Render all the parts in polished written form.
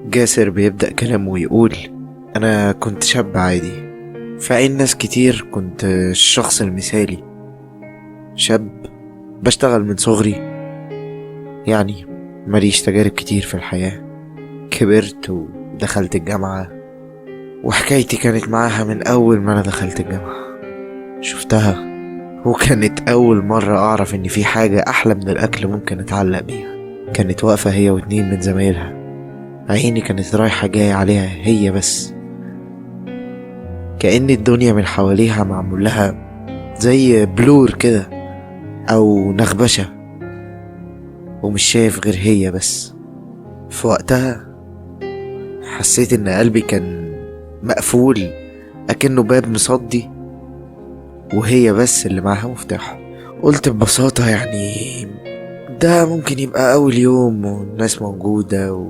جاسر بيبدأ كلامه ويقول: أنا كنت شاب عادي، في عين ناس كتير كنت الشخص المثالي، شاب بشتغل من صغري، يعني ماليش تجارب كتير في الحياة. كبرت ودخلت الجامعة، وحكايتي كانت معاها من أول ما أنا دخلت الجامعة. شفتها، وكانت أول مرة أعرف إن في حاجة أحلى من الأكل ممكن أتعلق بيها. كانت واقفة هي واتنين من زمايلها، عيني كانت رايحة جاية عليها هي بس، كأن الدنيا من حواليها معمول لها زي بلور كده أو نغبشة، ومش شايف غير هي بس. في وقتها حسيت إن قلبي كان مقفول أكنه باب مصدي، وهي بس اللي معاها مفتاحه. قلت ببساطة يعني ده ممكن يبقى أول يوم والناس موجودة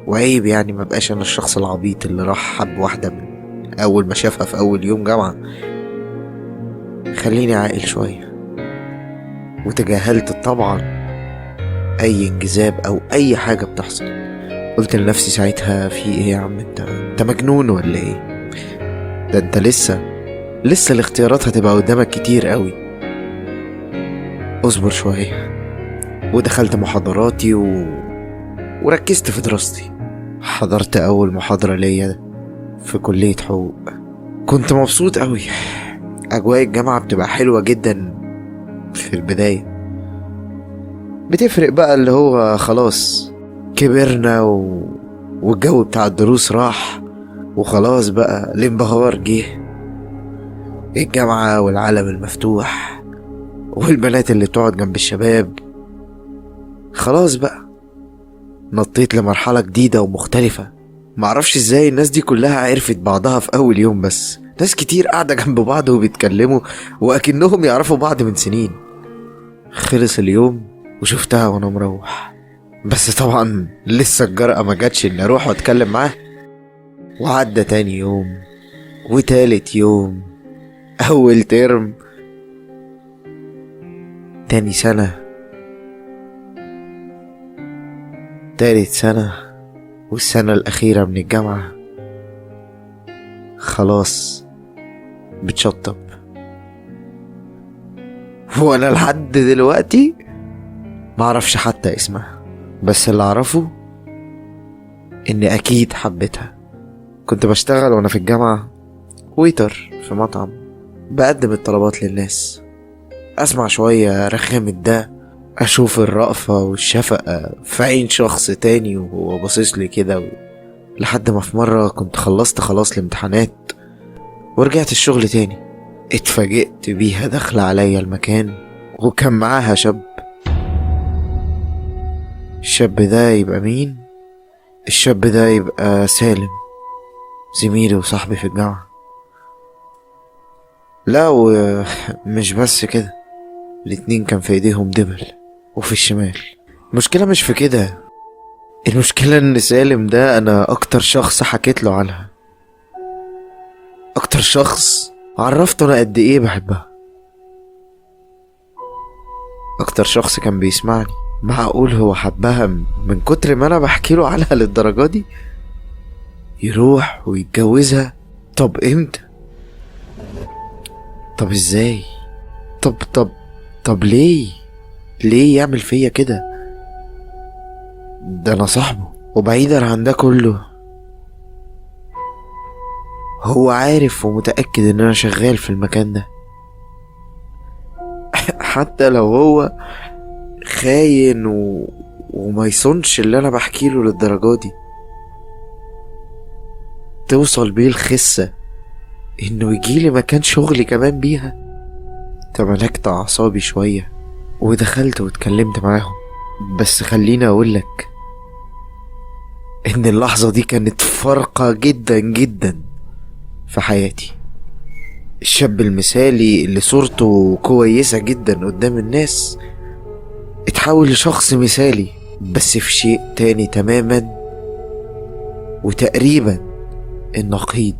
وعيب يعني مبقاش أنا الشخص العبيط اللي راح حب واحدة من أول ما شافها في أول يوم جامعة. خليني عاقل شوية. وتجاهلت طبعا أي انجذاب أو أي حاجة بتحصل. قلت لنفسي ساعتها: في إيه يا عم، انت مجنون ولا إيه؟ ده انت لسه الاختيارات هتبقى قدامك كتير قوي، اصبر شوية. ودخلت محاضراتي وركزت في دراستي. حضرت أول محاضرة ليا في كلية حقوق. كنت مبسوط قوي. أجواء الجامعة بتبقى حلوة جدا في البداية، بتفرق بقى اللي هو خلاص كبرنا والجو بتاع الدروس راح، وخلاص بقى الانبهار جه. الجامعة والعالم المفتوح والبنات اللي بتقعد جنب الشباب. خلاص بقى نطيت لمرحلة جديدة ومختلفة. معرفش ازاي الناس دي كلها عرفت بعضها في أول يوم بس. ناس كتير قاعدة جنب بعض وبيتكلموا وأكنهم يعرفوا بعض من سنين. خلص اليوم وشفتها وانا مروح، بس طبعا لسه الجرأة ما جاتش اني اروح واتكلم معاه. وعدى تاني يوم وتالت يوم، اول ترم، تاني سنة، تالت سنة، والسنة الأخيرة من الجامعة. خلاص بتشطب. وانا لحد دلوقتي معرفش حتى اسمها، بس اللي اعرفه اني اكيد حبيتها. كنت بشتغل وانا في الجامعة ويتر في مطعم، بقدم الطلبات للناس، اسمع شوية رخامة ده، اشوف الرأفة والشفقة في عين شخص تاني وهو باصص لي كده لحد ما في مرة كنت خلصت خلاص الامتحانات ورجعت الشغل تاني. اتفاجئت بيها داخلة عليا المكان وكان معاها شاب. الشاب ده يبقى مين؟ الشاب ده يبقى سالم، زميلي وصاحبي في الجامعة. لا ومش بس كده، الاتنين كان في ايديهم دبل وفي الشمال. المشكلة مش في كده، المشكلة ان سالم ده انا اكتر شخص حكيت له عنها، اكتر شخص عرفته انا قد ايه بحبها، اكتر شخص كان بيسمعني. معقول هو حبها من كتر ما انا بحكي له عنها للدرجة دي؟ يروح ويتجوزها؟ طب امتى؟ طب ازاي؟ طب ليه يعمل فيا كده؟ ده انا صاحبه. وبعيدا عن ده كله، هو عارف ومتأكد ان انا شغال في المكان ده. حتى لو هو خاين وما يصنش اللي انا بحكي له للدرجة دي، توصل بيه الخسة انه يجيلي مكان شغلي كمان بيها. تملكت اعصابي شوية ودخلت واتكلمت معاهم. بس خليني اقولك ان اللحظة دي كانت فارقة جدا جدا في حياتي. الشاب المثالي اللي صورته كويسة جدا قدام الناس اتحول لشخص مثالي بس في شيء تاني تماما وتقريبا النقيض.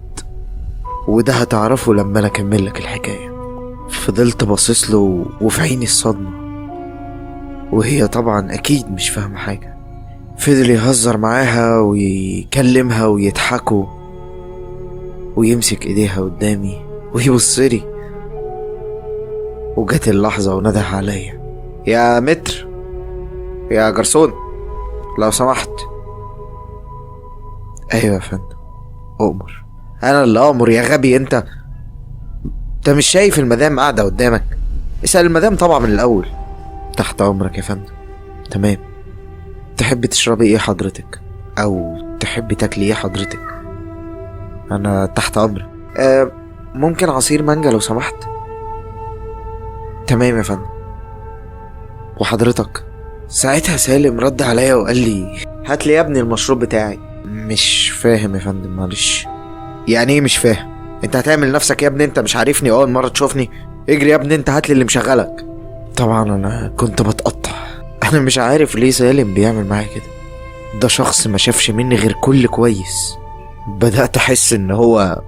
وده هتعرفه لما انا اكملك الحكاية. فضلت باصص له وفي عيني الصدمة، وهي طبعا اكيد مش فاهمة حاجة. فضل يهزر معاها ويكلمها ويضحكوا، ويمسك ايديها قدامي ويبصلي. وجت اللحظة ونده عليا: يا متر، يا جرسون، لو سمحت. ايوه يا فندم، أؤمر. انا اللي أؤمر يا غبي انت مش شايف المدام قاعدة قدامك؟ اسأل المدام طبعا من الأول. تحت أمرك يا فندم. تمام. تحب تشربي ايه حضرتك؟ أو تحب تاكلي ايه حضرتك؟ أنا تحت أمرك. ممكن عصير مانجا لو سمحت. تمام يا فندم. وحضرتك؟ ساعتها سالم رد عليا وقال لي: هات لي يا ابني المشروب بتاعي. مش فاهم يا فندم، معلش. يعني ايه مش فاهم؟ انت هتعمل نفسك يا ابني انت مش عارفني اول مره تشوفني؟ اجري يا ابني انت، هات لي اللي مشغلك. طبعا انا كنت بتقطع. انا مش عارف ليه سالم بيعمل معايا كده. ده شخص ما شافش مني غير كل كويس. بدأت احس ان هو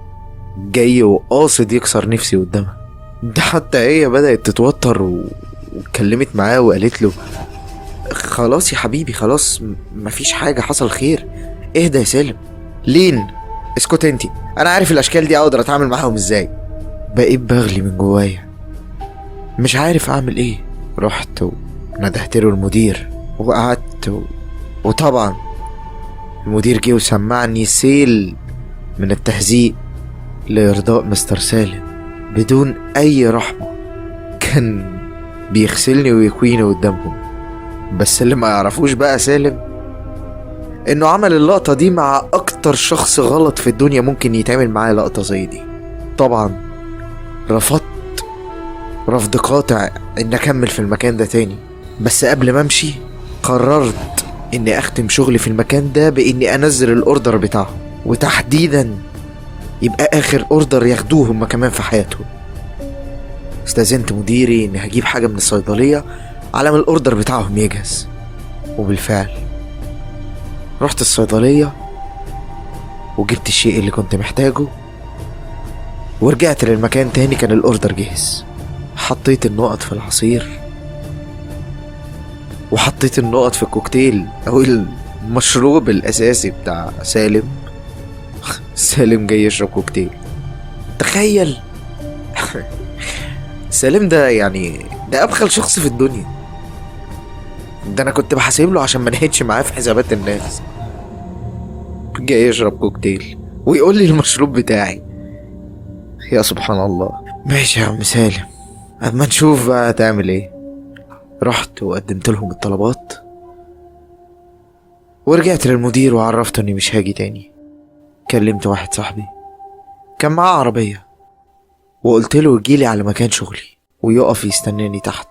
جاي وقاصد يكسر نفسي قدامها. ده حتى هي بدأت تتوتر واتكلمت معاه وقالت له: خلاص يا حبيبي، خلاص، مفيش حاجة، حصل خير، اهدى يا سالم. لين، اسكت انتي، انا عارف الاشكال دي اقدر اتعامل معاهم ازاي. بقيت بغلي من جوايا، مش عارف اعمل ايه. رحت وندهت له المدير وقعدت وطبعا المدير جه وسمعني سيل من التهزيء لإرضاء مستر سالم بدون أي رحمة. كان بيغسلني ويكويني قدامهم. بس اللي ما يعرفوش بقى سالم إنه عمل اللقطة دي مع أكتر شخص غلط في الدنيا ممكن يتعمل معاه لقطة زي دي. طبعا رفضت رفض قاطع إن أكمل في المكان ده تاني. بس قبل ما أمشي قررت إني أختم شغلي في المكان ده بإني أنزل الأوردر بتاعهم، وتحديدا يبقى آخر أوردر ياخدوه هما كمان في حياتهم. استأذنت مديري إني هجيب حاجة من الصيدلية على ما الأوردر بتاعهم يجهز. وبالفعل رحت الصيدلية وجبت الشيء اللي كنت محتاجه ورجعت للمكان تاني. كان الأوردر جاهز. حطيت النقط في العصير وحطيت النقط في الكوكتيل أو المشروب الأساسي بتاع سالم. سالم جاي يشرب كوكتيل، تخيل. سالم ده يعني ده أبخل شخص في الدنيا. ده أنا كنت بحاسب له عشان ما نهيتش معاه في حسابات الناس. جاي يشرب كوكتيل ويقول لي المشروب بتاعي. يا سبحان الله. ماشي يا عم سالم، اما نشوف بقى هتعمل ايه. رحت وقدمت لهم الطلبات ورجعت للمدير وعرفته اني مش هاجي تاني. كلمت واحد صاحبي كان معاه عربية وقلت له يجيلي على مكان شغلي ويقف يستناني تحت.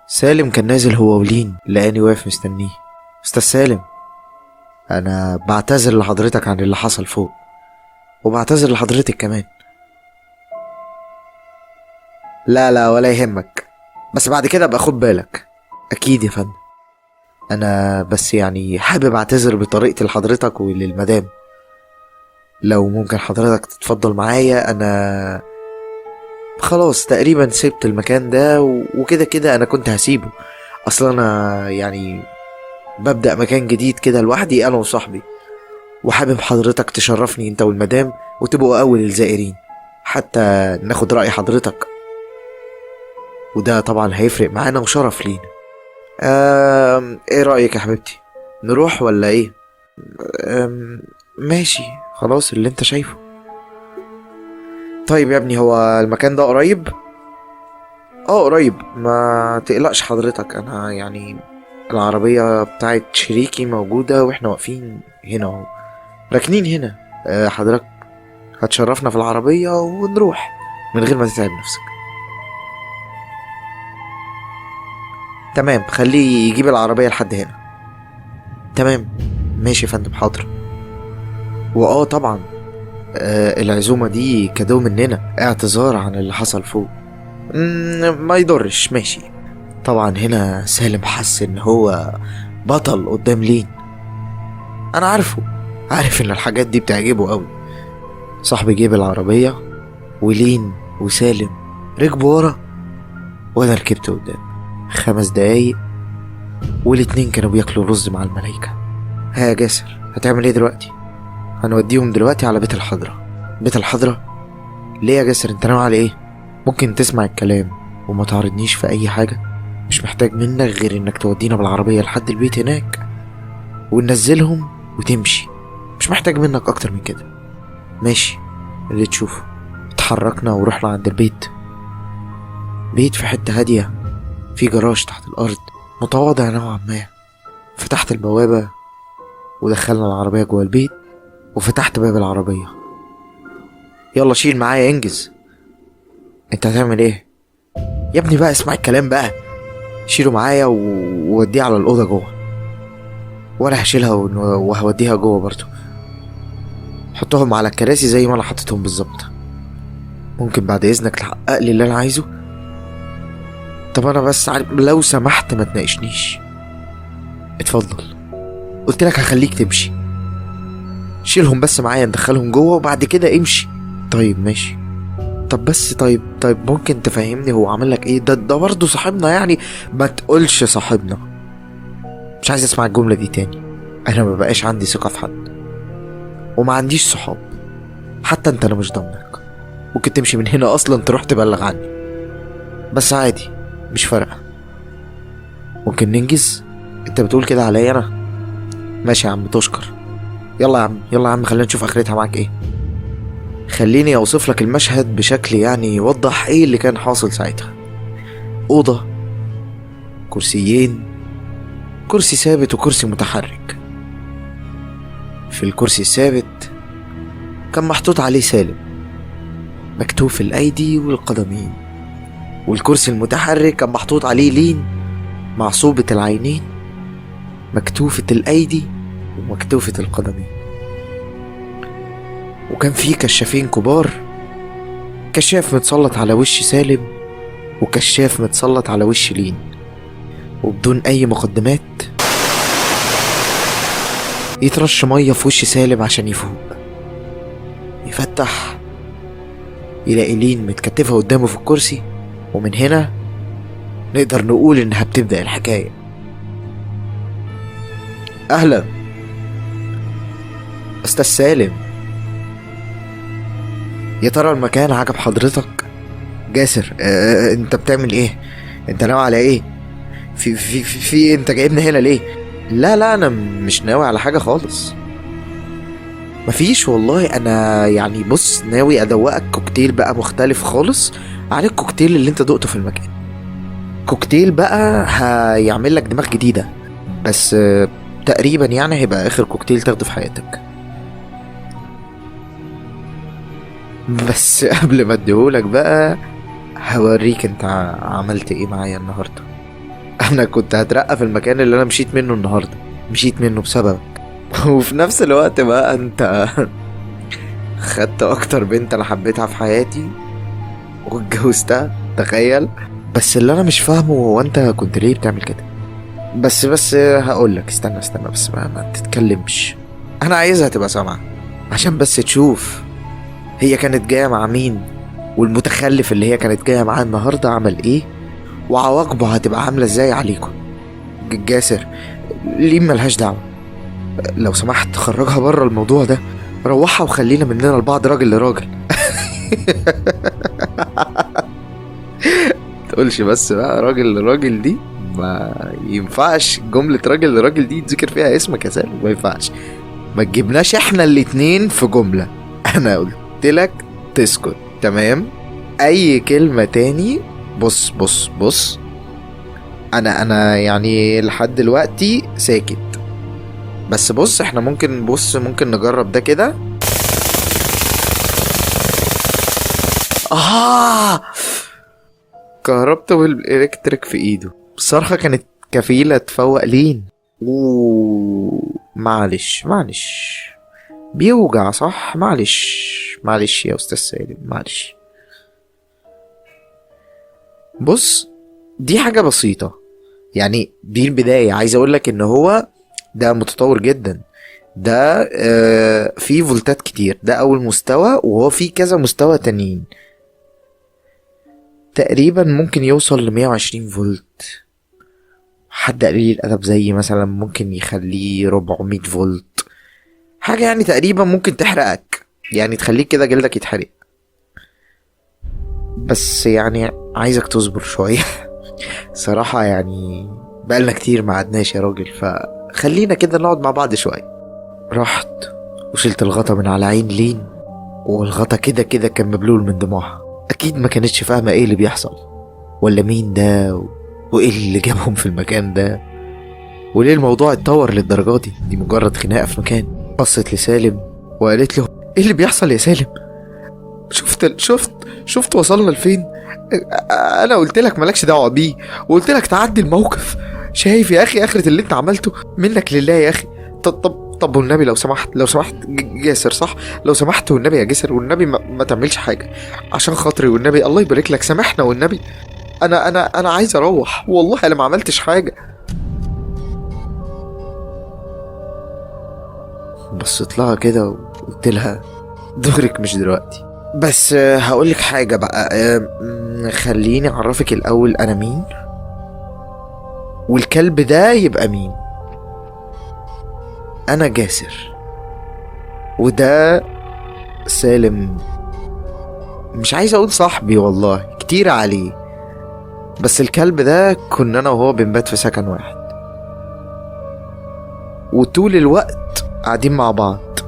سالم كان نازل هو ولين، لقاني واقف مستنيه. استاذ سالم، انا بعتذر لحضرتك عن اللي حصل فوق، وبعتذر لحضرتك كمان. لا لا ولا يهمك، بس بعد كده ابقى خد بالك. اكيد يا فندم. انا بس يعني حابب اعتذر بطريقتي لحضرتك وللمدام. لو ممكن حضرتك تتفضل معايا، انا خلاص تقريبا سبت المكان ده وكده كده انا كنت هسيبه. اصلا انا يعني ببدأ مكان جديد كده لوحدي انا وصاحبي، وحابب حضرتك تشرفني انت والمدام وتبقوا اول الزائرين، حتى ناخد رأي حضرتك، وده طبعا هيفرق معانا وشرف لينا. ايه رأيك يا حبيبتي، نروح ولا ايه؟ ماشي خلاص اللي انت شايفه. طيب يا ابني، هو المكان ده قريب؟ قريب، ما تقلقش حضرتك. انا يعني العربية بتاعت شريكي موجودة واحنا واقفين هنا اهو، راكنين هنا. حضرتك هتشرفنا في العربية ونروح من غير ما تتعب نفسك. تمام، خليه يجيب العربية لحد هنا. تمام ماشي يا فندم، حاضر. طبعا العزومة دي كادو مننا، اعتذار عن اللي حصل فوق. ما يضرش، ماشي. طبعا هنا سالم حس ان هو بطل قدام لين. انا عارف ان الحاجات دي بتعجبه قوي. صاحبي جيب العربية ولين وسالم ركبوا ورا وانا ركبت قدام. 5 دقايق والاتنين كانوا بياكلوا رز مع الملايكة. ها يا جاسر، هتعمل ايه دلوقتي؟ هنوديهم دلوقتي على بيت الحضرة. بيت الحضرة؟ ليه يا جاسر، انت ناوي على ايه؟ ممكن تسمع الكلام وما تعرضنيش في اي حاجة؟ مش محتاج منك غير انك تودينا بالعربية لحد البيت هناك وننزلهم وتمشي. مش محتاج منك اكتر من كده. ماشي، اللي تشوفه. اتحركنا ورحنا عند البيت. بيت في حتة هادية، في جراج تحت الارض متواضع نوعا ما. فتحت البوابة ودخلنا العربية جوه البيت، وفتحت باب العربية. يلا شيل معايا، انجز. انت هتعمل ايه يا ابني؟ بقى اسمع الكلام بقى. شيله معايا ووديه على الأوضة جوه، وانا هشيلها وهوديها جوه برضو. حطهم على الكراسي زي ما انا حطيتهم بالظبط. ممكن بعد اذنك تحقق لي اللي انا عايزه؟ طب انا بس لو سمحت ما تناقشنيش. اتفضل، قلت لك هخليك تمشي. شيلهم بس معايا، ندخلهم جوه وبعد كده امشي. طيب ماشي. طب بس طيب ممكن تفهمني هو عمل لك ايه؟ ده برضه صاحبنا يعني. ما تقولش صاحبنا. مش عايز اسمع الجملة دي تاني. انا ما بقاش عندي ثقة في حد، وما عنديش صحاب. حتى انت انا مش ضامنك. ممكن تمشي من هنا اصلا تروح تبلغ عني. بس عادي، مش فارقة. ممكن ننجز. انت بتقول كده عليا انا؟ ماشي يا عم، تشكر. يلا يا عم، يلا يا عم، خلينا نشوف اخرتها معاك ايه. خليني اوصف لك المشهد بشكل يعني يوضح ايه اللي كان حاصل ساعتها. اوضة، كرسيين، كرسي ثابت وكرسي متحرك. في الكرسي الثابت كان محطوط عليه سالم مكتوف الايدي والقدمين، والكرسي المتحرك كان محطوط عليه لين معصوبة العينين مكتوفة الايدي ومكتوفة القدمين. وكان في كشافين كبار، كشاف متسلط على وش سالم وكشاف متسلط على وش لين. وبدون اي مقدمات يترش مية في وش سالم عشان يفوق. يفتح يلاقي لين متكتفة قدامه في الكرسي. ومن هنا نقدر نقول انها بتبدأ الحكاية. اهلا استاذ سالم، يا ترى المكان عجب حضرتك؟ جاسر، انت بتعمل ايه؟ انت ناوي على ايه؟ في انت جايبنا هنا ليه؟ لا انا مش ناوي على حاجة خالص. مفيش والله. انا يعني بص، ناوي ادوقك كوكتيل بقى مختلف خالص عن الكوكتيل اللي انت دقته في المكان. كوكتيل بقى هيعمل لك دماغ جديدة، بس تقريبا يعني هيبقى اخر كوكتيل تاخده في حياتك. بس قبل ما اديهولك بقى هوريك انت عملت ايه معايا النهارده. انا كنت هترقى في المكان اللي انا مشيت منه النهارده، مشيت منه بسببك. وفي نفس الوقت بقى انت خدت اكتر بنت انا حبيتها في حياتي واتجوزتها، تخيل. بس اللي انا مش فاهمه هو انت كنت ليه بتعمل كده؟ بس هقولك، استنى بس ما تتكلمش. انا عايزها تبقى سامعة عشان بس تشوف هي كانت جاية مع مين، والمتخلف اللي هي كانت جاية معاه النهاردة عمل ايه، وعواقبه هتبقى عاملة ازاي عليكم. جاسر، ليه ملهاش دعوة. لو سمحت خرجها بره الموضوع ده، روحها وخلينا مننا البعض راجل لراجل. تقولش بس بقى راجل لراجل دي، ما ينفعش جملة راجل لراجل دي تذكر فيها اسمك يا سالم، ما ينفعش. ما تجيبناش احنا الاتنين في جملة. انا قلت لك تسكت، تمام؟ اي كلمة تاني. بص انا يعني لحد دلوقتي ساكت. بس بص، احنا ممكن نجرب ده كده. كهربته بالالكتريك في ايده. الصرخة كانت كفيلة تفوق لين. معلش بيوجع صح؟ معلش يا استاذ سالم، معلش. بص، دي حاجة بسيطة يعني، دي البداية. عايز اقولك ان هو ده متطور جدا. ده فيه فولتات كتير. ده اول مستوى، وهو فيه كذا مستوى تانيين. تقريبا ممكن يوصل ل120 فولت، حد قليل الادب زي مثلا ممكن يخليه 400 فولت، حاجة يعني تقريبا ممكن تحرقك، يعني تخليك كده جلدك يتحرق. بس يعني عايزك تصبر شوية. صراحة يعني بقالنا كتير ما قعدناش يا راجل، فخلينا كده نقعد مع بعض شوية. رحت وشلت الغطا من على عين لين، والغطا كده كده كان مبلول من دموعها. اكيد ما كانتش فاهمة ايه اللي بيحصل، ولا مين ده وايه اللي جابهم في المكان ده، وليه الموضوع اتطور للدرجة دي مجرد خناقة في مكان. بصت لسالم وقالت له: ايه اللي بيحصل يا سالم؟ شفت وصلنا لفين؟ انا قلت لك مالكش دعوه بيه، وقلت لك تعدي الموقف. شايف يا اخي اخرة اللي انت عملته؟ منك لله يا اخي. طب والنبي لو سمحت جاسر، صح؟ لو سمحت والنبي يا جاسر، والنبي ما تعملش حاجه عشان خاطري، والنبي الله يبارك لك سامحنا والنبي. انا عايز اروح، والله انا ما عملتش حاجه. بصيت لها كده وقلت لها: دورك مش دلوقتي، بس هقولك حاجة بقى. خليني اعرفك الاول انا مين، والكلب ده يبقى مين. انا جاسر، وده سالم. مش عايز اقول صاحبي، والله كتير عليه، بس الكلب ده كنا انا وهو بنبات في سكن واحد، وطول الوقت قاعدين مع بعض،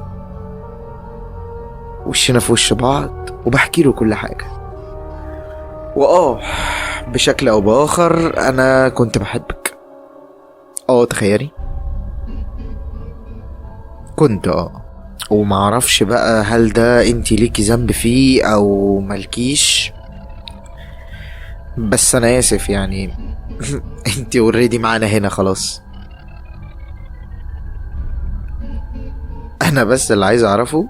وشنا في وش بعض، وبحكي له كل حاجة. بشكل او باخر انا كنت بحبك. تخيلي كنت ومعرفش بقى هل ده انتي ليكي ذنب فيه او ملكيش، بس انا اسف يعني. انتي اوريدي معانا هنا خلاص. انا بس اللي عايز اعرفه: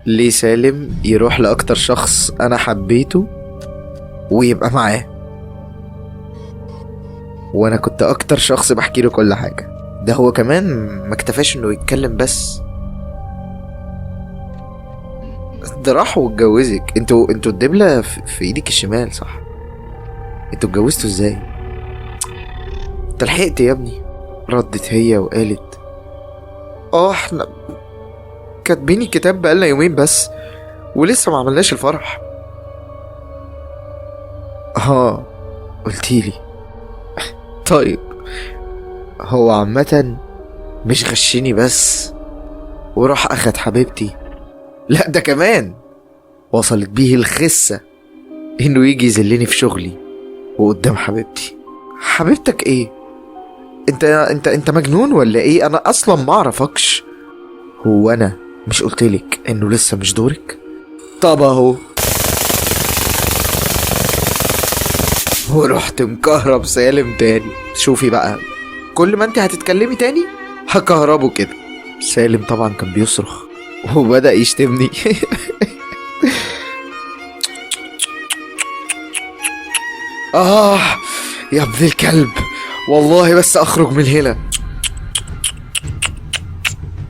ليه سالم يروح لاكتر شخص انا حبيته ويبقى معاه، وانا كنت اكتر شخص بحكي له كل حاجة؟ ده هو كمان ما اكتفاش انه يتكلم بس، ده راح واتجوزك. انتوا الدبلة في ايدك الشمال، صح؟ انتوا اتجوزتوا ازاي؟ انت لحقت يا ابني؟ ردت هي وقالت: احنا كاتبين الكتاب بقالنا يومين بس، ولسه ما عملناش الفرح. قلتيلي. طيب، هو عامة مش غشني بس وراح اخد حبيبتي، لا ده كمان وصلت بيه الخسة انه يجي يذلني في شغلي وقدام حبيبتي. حبيبتك ايه؟ انت مجنون ولا ايه؟ انا اصلا ما اعرفكش. هو انا مش قلتلك انه لسه مش دورك؟ طب اهو. ورحت مكهرب سالم تاني. شوفي بقى، كل ما انت هتتكلمي تاني هكهربه كده. سالم طبعا كان بيصرخ وبدأ يشتمني. يا ابن الكلب، والله بس اخرج من هنا.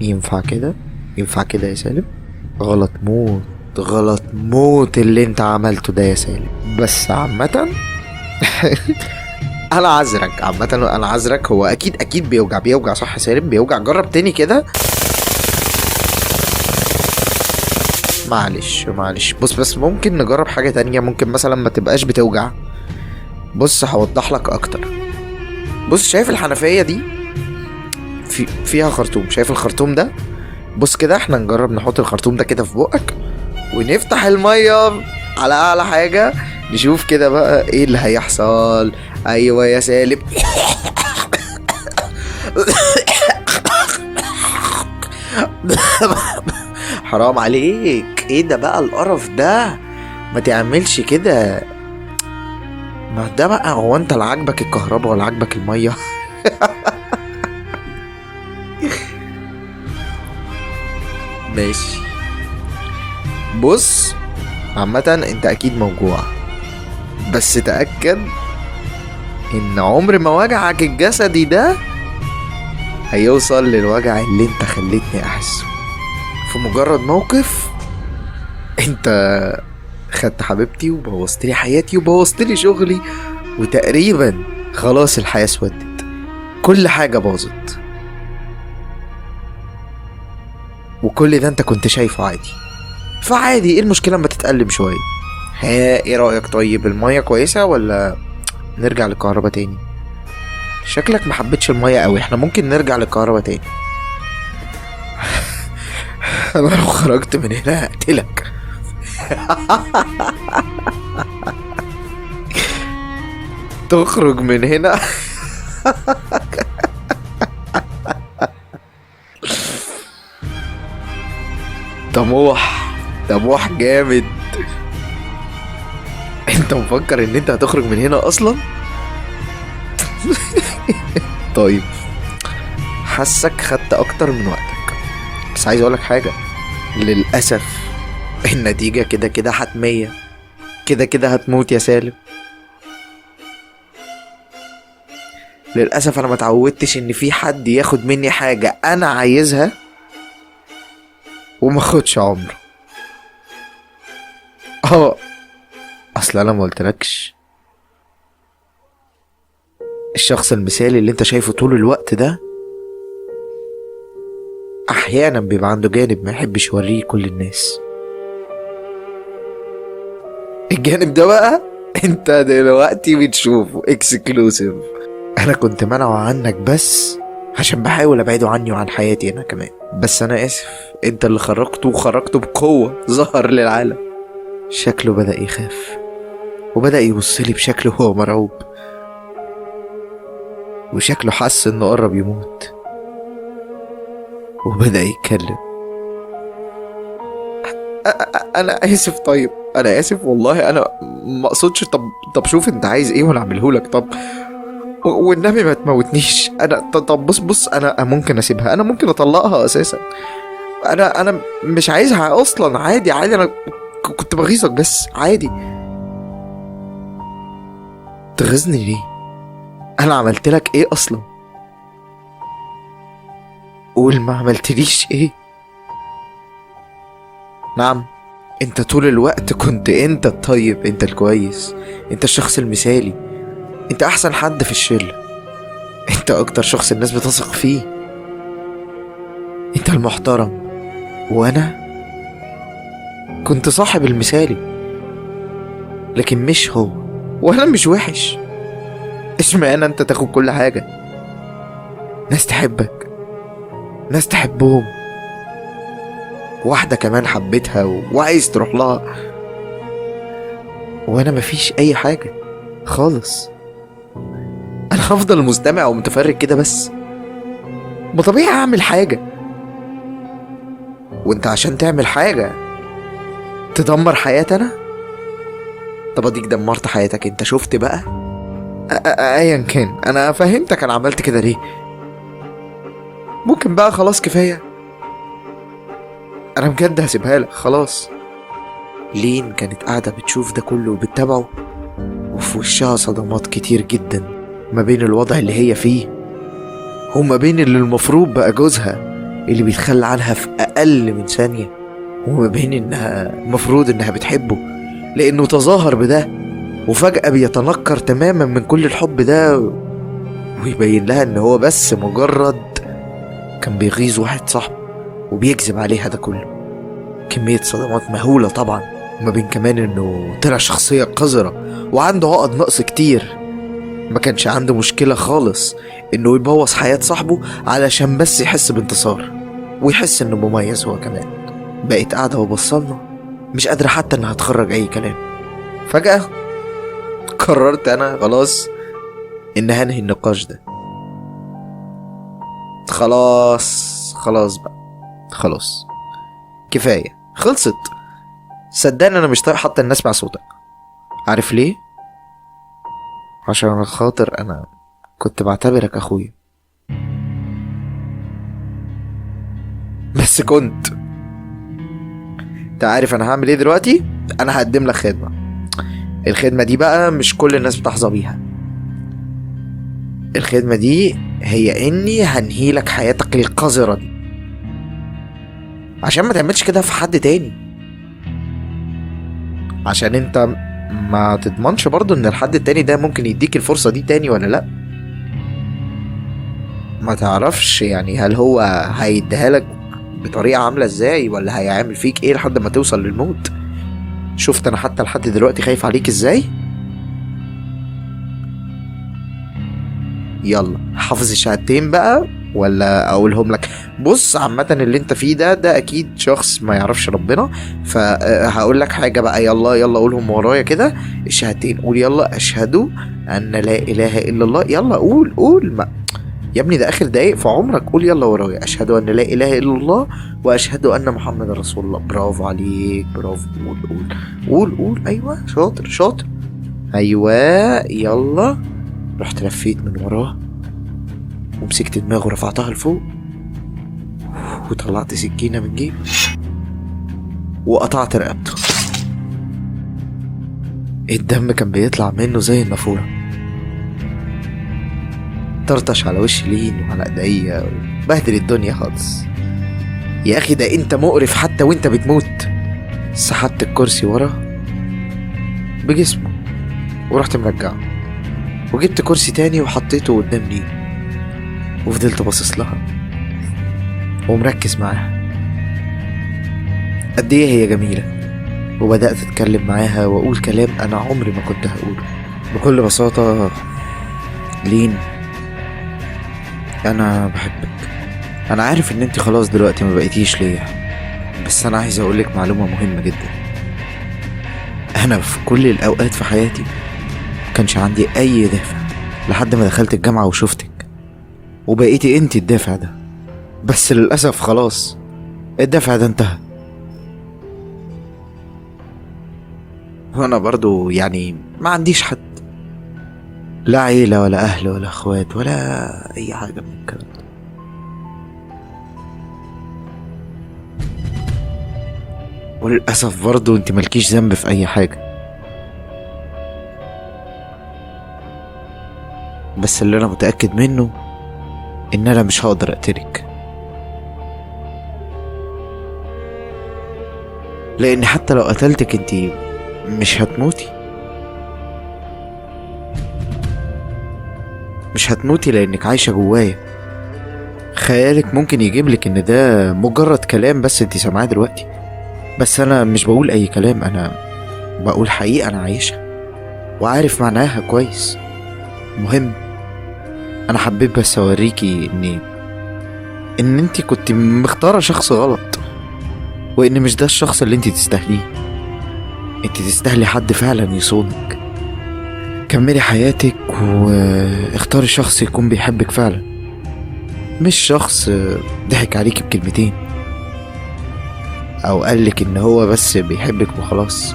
ينفع كده يا سالم؟ غلط موت اللي انت عملته ده يا سالم. بس عامة انا عذرك. هو اكيد بيوجع صح يا سالم؟ بيوجع. جرب تاني كده. معلش بس ممكن نجرب حاجة تانية، ممكن مثلا ما تبقاش بتوجع. بص هوضح لك اكتر. بص، شايف الحنفية دي فيها خرطوم؟ شايف الخرطوم ده؟ بص كده، احنا نجرب نحط الخرطوم ده كده في بقك، ونفتح المية على اعلى حاجة، نشوف كده بقى ايه اللي هيحصل. ايوه يا سالم. حرام عليك، ايه ده بقى القرف ده؟ ما تعملش كده. ما ده بقى، هو انت لا عاجبك الكهرباء ولا عاجبك الميه؟ ماشي. بص، عامة انت اكيد موجوع، بس تأكد ان عمر ما وجعك الجسدي ده هيوصل للوجع اللي انت خليتني احسه في مجرد موقف. انت خدت حبيبتي وبوظت لي حياتي وبوظت لي شغلي، وتقريبا خلاص الحياة اسودت، كل حاجة باظت، وكل ده انت كنت شايفه عادي. فعادي، ايه المشكلة اما تتألم شوية؟ ها، ايه رأيك؟ طيب المية كويسة ولا نرجع للكهرباء تاني؟ شكلك محبتش المية قوي، احنا ممكن نرجع للكهرباء تاني. انا لو خرجت من هنا هقتلك. تخرج من هنا؟ طموح، طموح جامد. انت مفكر ان انت هتخرج من هنا اصلا؟ طيب، حاسك خدت اكتر من وقتك، بس عايز اقولك حاجة. للأسف النتيجة كده كده حتمية، كده كده هتموت يا سالم. للأسف أنا متعودتش إن في حد ياخد مني حاجة أنا عايزها وما خدش عمره. أصل أنا ما قلتلكش، الشخص المثالي اللي انت شايفه طول الوقت ده أحيانا بيبقى عنده جانب ما يحبش يوريه كل الناس. الجانب ده بقى انت دلوقتي بتشوفه اكسكلوسيف. انا كنت منعه عنك بس عشان بحاول ابعده عني وعن حياتي انا كمان. بس انا اسف، انت اللي خرجته وخرجته بقوة، ظهر للعالم. شكله بدأ يخاف وبدأ يبصلي بشكل هو مرعوب، وشكله حس انه قرب يموت وبدأ يتكلم. انا اسف، طيب انا اسف والله، انا ما اقصدش. طب شوف انت عايز ايه وانا اعمله لك. طب والنبي ما تموتنيش. انا طب بص انا ممكن اسيبها، انا ممكن اطلقها اساسا. انا مش عايزها اصلا. عادي عادي، انا كنت بغيظك بس عادي. تغيظني ليه؟ انا عملت لك ايه اصلا؟ قول ما عملتليش ايه. نعم، انت طول الوقت كنت انت الطيب، انت الكويس، انت الشخص المثالي، انت احسن حد في الشلة، انت اكتر شخص الناس بتثق فيه، انت المحترم. وانا كنت صاحب المثالي، لكن مش هو. وانا مش وحش، اشمعنى انت تاخد كل حاجة؟ ناس تحبك، ناس تحبهم، واحدة كمان حبيتها وعايز تروح لها، وانا مفيش اي حاجة خالص. انا هفضل مستمع ومتفرج كده بس؟ ما طبيعي اعمل حاجة، وانت عشان تعمل حاجة تدمر حياتي انا؟ طب اديك دمرت حياتك انت، شفت بقى؟ ايا كان، انا فهمتك انا عملت كده ليه. ممكن بقى خلاص كفاية؟ انا بجد هسيبها لك خلاص. لين كانت قاعدة بتشوف ده كله وبتتابعه، وفي وشها صدمات كتير جدا ما بين الوضع اللي هي فيه وما بين اللي المفروض بقى جوزها اللي بيتخلى عنها في اقل من ثانية، وما بين انها المفروض انها بتحبه لانه تظاهر بده، وفجأة بيتنكر تماما من كل الحب ده ويبين لها ان هو بس مجرد كان بيغيظ واحد صاحبه وبيكذب عليها. ده كله كمية صدمات مهولة طبعا، ما بين كمان انه طلع شخصية قذرة وعنده عقد نقص كتير. ما كانش عنده مشكلة خالص انه يبوظ حياة صاحبه علشان بس يحس بانتصار ويحس انه مميز هو كمان. بقيت قاعدة وبصلنا مش قادرة حتى انها تخرج اي كلام. فجأة قررت انا خلاص ان هنهي النقاش ده. خلاص بقى، خلاص كفاية، خلصت. صدقني انا مش طايق حتى الناس مع صوتك. عارف ليه؟ عشان خاطر انا كنت بعتبرك اخويا. بس كنت. انت عارف انا هعمل ايه دلوقتي؟ انا هقدم لك خدمة. الخدمة دي بقى مش كل الناس بتحظى بيها. الخدمة دي هي اني هنهي لك حياتك القذرة دي عشان ما تعملش كده في حد تاني، عشان انت ما تضمنش برضو ان الحد التاني ده ممكن يديك الفرصة دي تاني ولا لا. ما تعرفش يعني هل هو هيديها لك بطريقة عاملة ازاي، ولا هيعمل فيك ايه لحد ما توصل للموت. شفت انا حتى لحد دلوقتي خايف عليك ازاي. يلا حافظ الشهادتين بقى ولا اقولهم لك؟ بص عامة اللي انت فيه ده اكيد شخص ما يعرفش ربنا، فهقول لك حاجة بقى. يلا يلا قولهم ورايا كده الشهادتين. قول يلا: اشهد ان لا اله الا الله. يلا قول قول. ما يا ابني ده اخر دقايق في عمرك. قول يلا ورايا: اشهد ان لا اله الا الله واشهد ان محمد رسول الله. برافو عليك، برافو. قول قول قول قول. ايوه شاطر شاطر. ايوه يلا. رحت لفيت من وراه ومسكت دماغه ورفعتها لفوق وطلعت سكينة من جيبي وقطعت رقبته. الدم كان بيطلع منه زي النافورة، طرطش على وش لين وعلى ايديا وبهدل الدنيا خالص. يا اخي ده انت مقرف حتى وانت بتموت. سحبت الكرسي ورا بجسمه ورحت مرجعه، وجبت كرسي تاني وحطيته قدام لين، وفضلت باصص لها ومركز معاها قد ايه هي جميلة. وبدأت اتكلم معاها واقول كلام انا عمري ما كنت هقوله. بكل بساطة: لين انا بحبك. انا عارف ان انت خلاص دلوقتي ما بقيتيش ليا، بس انا عايز اقولك معلومة مهمة جدا. انا في كل الاوقات في حياتي مكانش عندي اي دافع لحد ما دخلت الجامعة وشفتك وبقيتي انت الدافع ده. بس للأسف خلاص الدافع ده انتهى. وانا برضو يعني ما عنديش حد، لا عيلة ولا اهل ولا اخوات ولا اي حاجة من الكلام ده. وللأسف برضو انت ملكيش ذنب في اي حاجة، بس اللي انا متأكد منه ان انا مش هقدر اقتلك، لان حتى لو قتلتك انت مش هتموتي. مش هتموتي لانك عايشة جوايا. خيالك ممكن يجيبلك ان ده مجرد كلام بس انت سامعاه دلوقتي، بس انا مش بقول اي كلام، انا بقول حقيقة انا عايشها وعارف معناها كويس. مهم انا حبيت بس اوريكي ان انت كنت مختارة شخص غلط، وان مش ده الشخص اللي انت تستاهليه. انت تستاهلي حد فعلا يصونك. كملي حياتك واختاري شخص يكون بيحبك فعلا، مش شخص ضحك عليكي بكلمتين او قالك ان هو بس بيحبك وخلاص.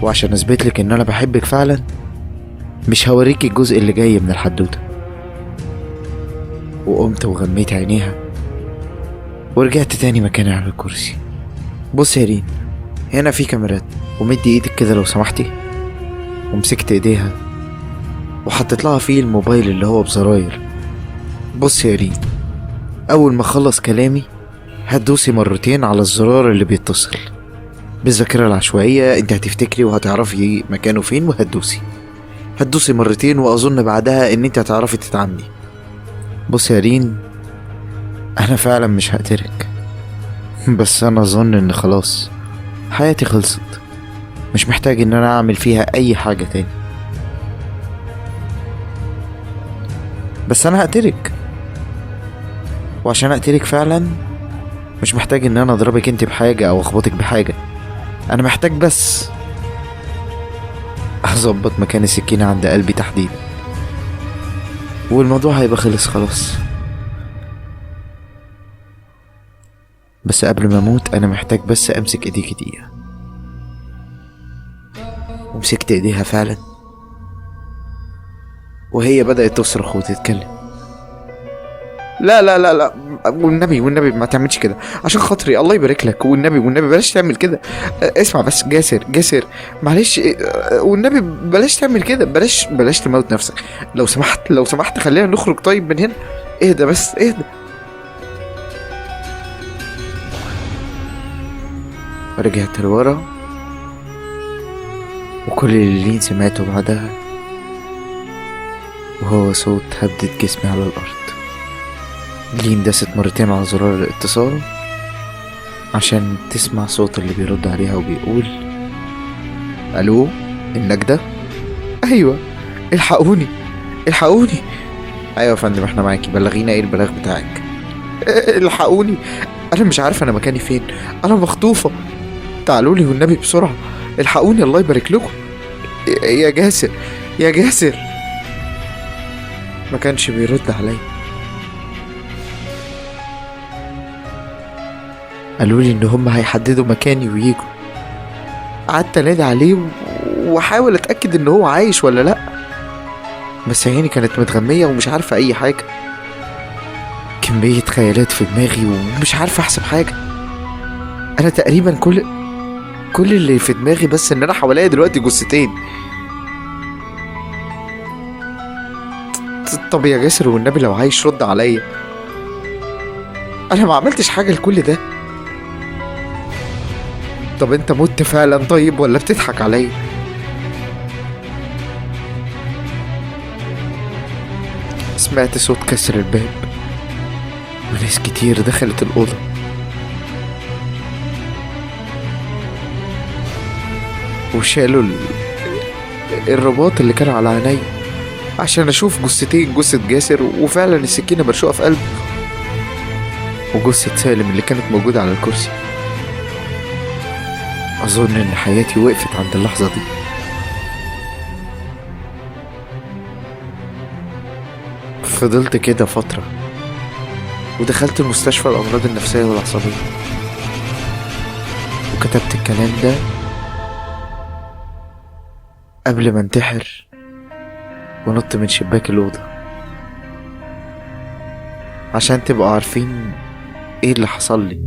وعشان اثبتلك ان انا بحبك فعلا مش هوريكي الجزء اللي جاي من الحدوتة. وقمت وغميت عينيها ورجعت تاني مكاني على الكرسي. بص يا رين، هنا في كاميرات، ومدي ايدك كده لو سمحتي. ومسكت ايديها وحطيت لها فيه الموبايل اللي هو بزراير. بص يا رين، اول ما اخلص كلامي هتدوسي مرتين على الزرار اللي بيتصل بالذاكرة العشوائية. انت هتفتكري وهتعرفي مكانه فين هتدوسي مرتين، واظن بعدها ان انت هتعرفي تتعاملي. بص يا رين، انا فعلا مش هقتلك، بس انا اظن ان خلاص حياتي خلصت، مش محتاج ان انا اعمل فيها اي حاجة تاني. بس انا هقتلك، وعشان اقتلك فعلا مش محتاج ان انا اضربك انت بحاجة او اخبطك بحاجة. انا محتاج بس اظبط مكان السكينة عند قلبي تحديدا، والموضوع هيبقى خلص خلاص. بس قبل ما اموت انا محتاج بس امسك ايديك دقيقة. ومسكت ايديها فعلا، وهي بدأت تصرخ وتتكلم. لا لا لا لا، والنبي والنبي ما تعملش كده عشان خاطري، الله يبارك لك. والنبي والنبي بلاش تعمل كده. اسمع بس جاسر معلش، والنبي بلاش تعمل كده، بلاش تموت نفسك لو سمحت خلينا نخرج طيب من هنا. اهدى بس اهدى. رجعت لورا، وكل اللي سمعته بعدها وهو صوت هبدة جسمي على الأرض. لين دست مرتين على زرار الاتصال عشان تسمع صوت اللي بيرد عليها وبيقول: ألو، النجدة؟ أيوة، الحقوني الحقوني. أيوة يا فندم، احنا معاكي، بلغينا ايه البلاغ بتاعك؟ الحقوني، أنا مش عارفة أنا مكاني فين، أنا مخطوفة، تعالوا لي والنبي بسرعة، الحقوني الله يبارك لكم. يا جاسر يا جاسر. ما كانش بيرد عليا. قالوا لي ان هم هيحددوا مكاني ويجوا. قعدت انادي عليه واحاول اتاكد ان هو عايش ولا لا، بس عيني كانت متغميه ومش عارفه اي حاجه. كميه خيالات في دماغي ومش عارفه احسب حاجه. انا تقريبا كل اللي في دماغي بس ان انا حواليا دلوقتي جثتين. طب يا جاسر والنبي لو عايش رد عليا، انا ما عملتش حاجه لكل ده. طب انت مت فعلا طيب ولا بتضحك عليا؟ سمعت صوت كسر الباب وناس كتير دخلت الأوضة. وشالوا الرباط اللي كان على عيني عشان اشوف جثتين، جثة جاسر وفعلا السكينة مرشوقة في قلبه، وجثة سالم اللي كانت موجودة على الكرسي. اظن ان حياتي وقفت عند اللحظة دي. فضلت كده فترة ودخلت المستشفى الأمراض النفسية والعصبية، وكتبت الكلام ده قبل ما انتحر ونط من شباك الأوضة، عشان تبقوا عارفين ايه اللي حصل لي.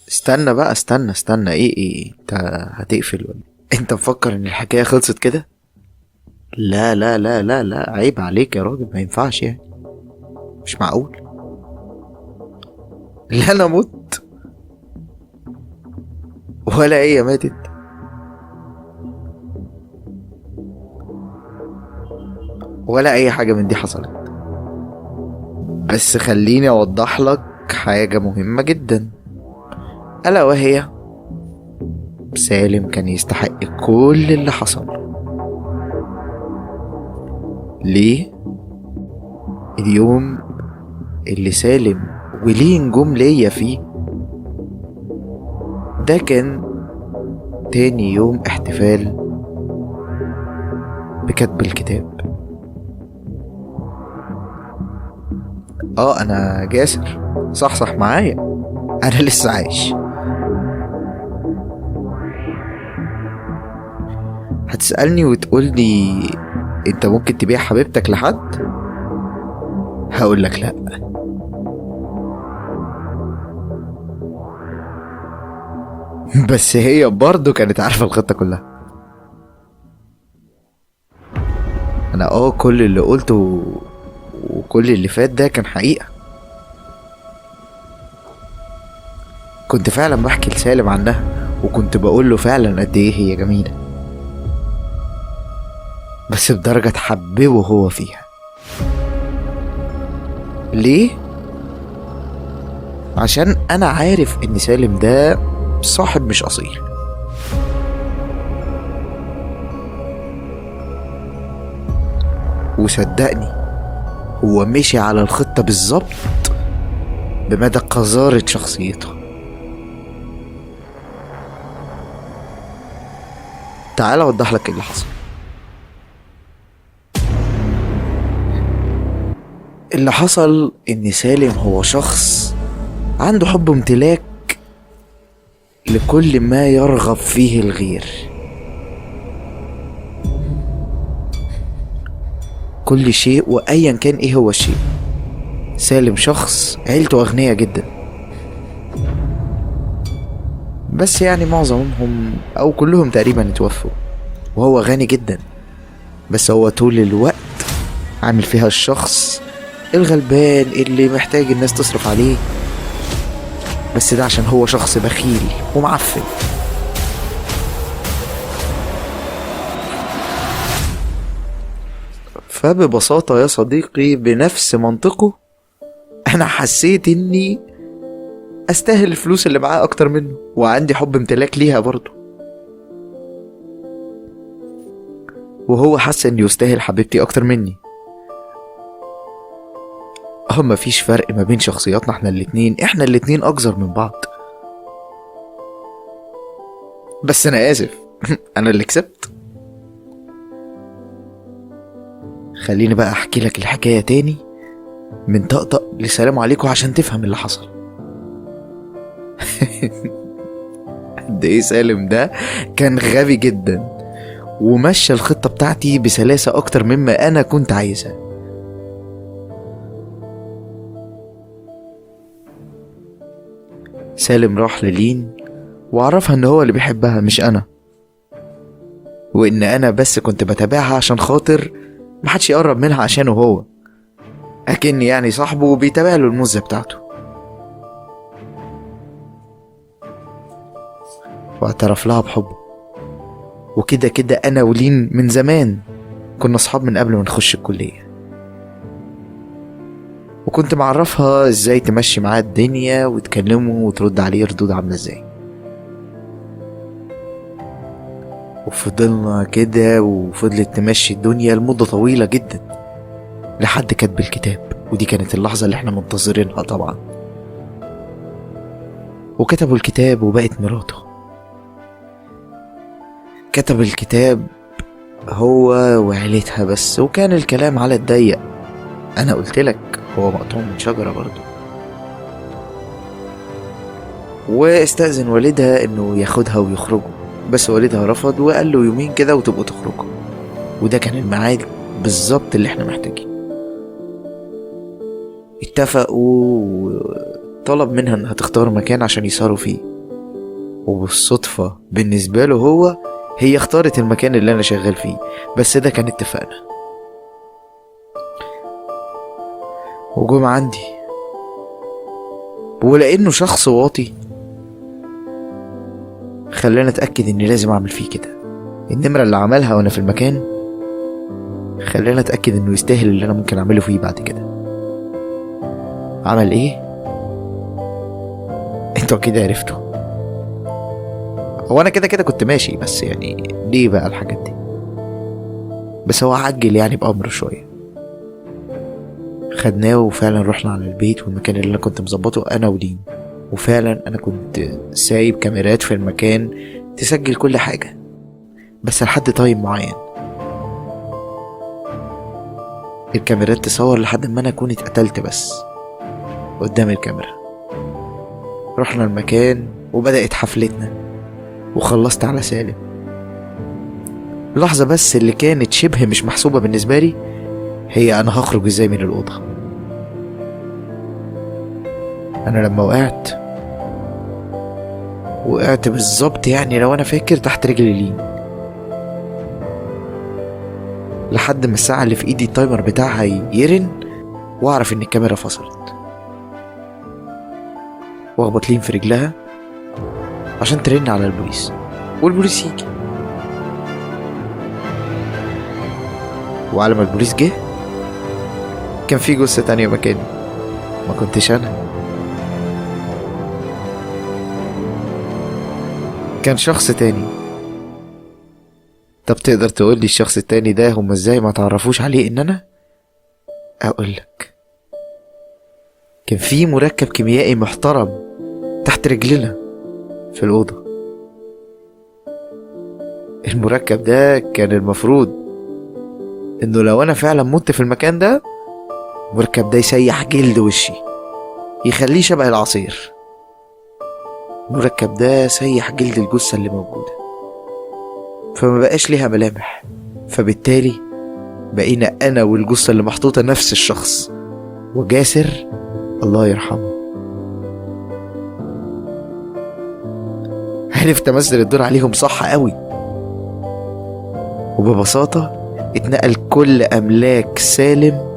استنى بقى، استنى، ايه انت هتقفل ولا انت مفكر ان الحكاية خلصت كده؟ لا لا لا لا لا، عيب عليك يا راجل، ما ينفعش يعني، مش معقول. لا انا مت ولا هي ماتت، ولا اي حاجة من دي حصلت. بس خليني اوضح لك حاجة مهمة جدا، الا وهي سالم كان يستحق كل اللي حصل. ليه؟ اليوم اللي سالم ولين جم ليا فيه ده كان تاني يوم احتفال بكتب الكتاب. انا جاسر، صح معايا، انا لسه عايش. هتسألني وتقولي انت ممكن تبيع حبيبتك لحد؟ هقولك لا. بس هي برضو كانت عارفة الخطة كلها. انا كل اللي قلته وكل اللي فات ده كان حقيقة. كنت فعلا بحكي لسالم عنها، وكنت بقوله فعلا قد ايه هي جميلة، بس بدرجة تحببه هو فيها. ليه؟ عشان انا عارف ان سالم ده صاحب مش اصيل. وصدقني هو مشي على الخطة بالظبط بمدى قذارة شخصيته. تعال اوضح لك ايه اللي حصل. اللي حصل ان سالم هو شخص عنده حب امتلاك لكل ما يرغب فيه الغير. كل شيء وايا كان ايه هو الشيء. سالم شخص عيلته اغنياء جدا، بس يعني معظمهم او كلهم تقريبا اتوفوا. وهو غني جدا، بس هو طول الوقت عامل فيها الشخص الغلبان اللي محتاج الناس تصرف عليه، بس ده عشان هو شخص بخيل ومعفن. فببساطة يا صديقي، بنفس منطقه انا حسيت اني استاهل الفلوس اللي معاه اكتر منه، وعندي حب امتلاك ليها برضه، وهو حس انه يستاهل حبيبتي اكتر مني. مفيش فرق ما بين شخصياتنا، احنا الاتنين اكثر من بعض. بس انا اسف انا اللي كسبت. خليني بقى احكي لك الحكاية تاني من طقطق لسلام عليكم عشان تفهم اللي حصل. قد ايه سالم ده كان غبي جدا، ومشى الخطة بتاعتي بسلاسة اكتر مما انا كنت عايزها. سالم راح للين وعرفها ان هو اللي بيحبها مش انا، وان انا بس كنت بتابعها عشان خاطر محدش يقرب منها عشانه هو، اكني يعني صاحبه وبيتابع له الموزة بتاعته. واعترف لها بحبه، وكده كده انا ولين من زمان كنا اصحاب من قبل ما نخش الكلية، وكنت معرفها ازاي تمشي معاه الدنيا وتكلمه وترد عليه ردود عاملة ازاي. وفضلنا كده وفضلت تمشي الدنيا لمدة طويلة جدا لحد كتب الكتاب، ودي كانت اللحظة اللي احنا منتظرينها طبعا. وكتبوا الكتاب وبقت مراته. كتب الكتاب هو وعيلتها بس، وكان الكلام على الضيق. انا قلتلك هو مقطوع من شجرة برضو. واستأذن والدها انه ياخدها ويخرجوا، بس والدها رفض وقال له يومين كده وتبقوا تخرجوا، وده كان الميعاد بالظبط اللي احنا محتاجين. اتفقوا وطلب منها انها تختار مكان عشان يسهروا فيه، وبالصدفة بالنسبة له هي اختارت المكان اللي انا شغال فيه، بس ده كان اتفقنا. وجم عندي، ولانه شخص واطي خلاني اتاكد اني لازم اعمل فيه كده. النمرة اللي عملها وانا في المكان خلاني اتاكد انه يستاهل اللي انا ممكن اعمله فيه بعد كده. عمل ايه؟ انتوا كده عرفتوا. هو انا كده كده كنت ماشي، بس يعني ليه بقى الحاجات دي؟ بس هو عجل يعني بأمر شوية. خدناه وفعلا رحنا على البيت والمكان اللي انا كنت مظبطه انا ولين، وفعلا انا كنت سايب كاميرات في المكان تسجل كل حاجة، بس لحد تايم معين. الكاميرات تصور لحد ما انا اكون اتقتلت بس قدام الكاميرا. رحنا المكان وبدأت حفلتنا، وخلصت على سالم. لحظة بس اللي كانت شبه مش محسوبة بالنسبة لي هي انا هخرج ازاي من الأوضة. انا لما وقعت بالظبط، يعني لو انا فاكر تحت رجل لين، لحد ما الساعة اللي في ايدي التايمر بتاعها يرن واعرف ان الكاميرا فصلت، واخبط لين في رجلها عشان ترن على البوليس والبوليس يجي. وعلى ما البوليس جه كان في جثة تانية مكاني، ما كنتش انا، كان شخص تاني. طب تقدر تقولي الشخص التاني ده هما ازاي ما تعرفوش عليه ان انا؟ اقولك، كان في مركب كيميائي محترم تحت رجلنا في الأوضة. المركب ده كان المفروض انه لو انا فعلا مت في المكان ده، المركب ده يسيح جلد وشي يخليه شبه العصير. المركب ده سيح جلد الجثة اللي موجودة، فما بقاش ليها ملامح، فبالتالي بقينا انا والجثة اللي محطوطة نفس الشخص. وجاسر الله يرحمه عرفت امثل الدور عليهم صح قوي. وببساطة اتنقل كل املاك سالم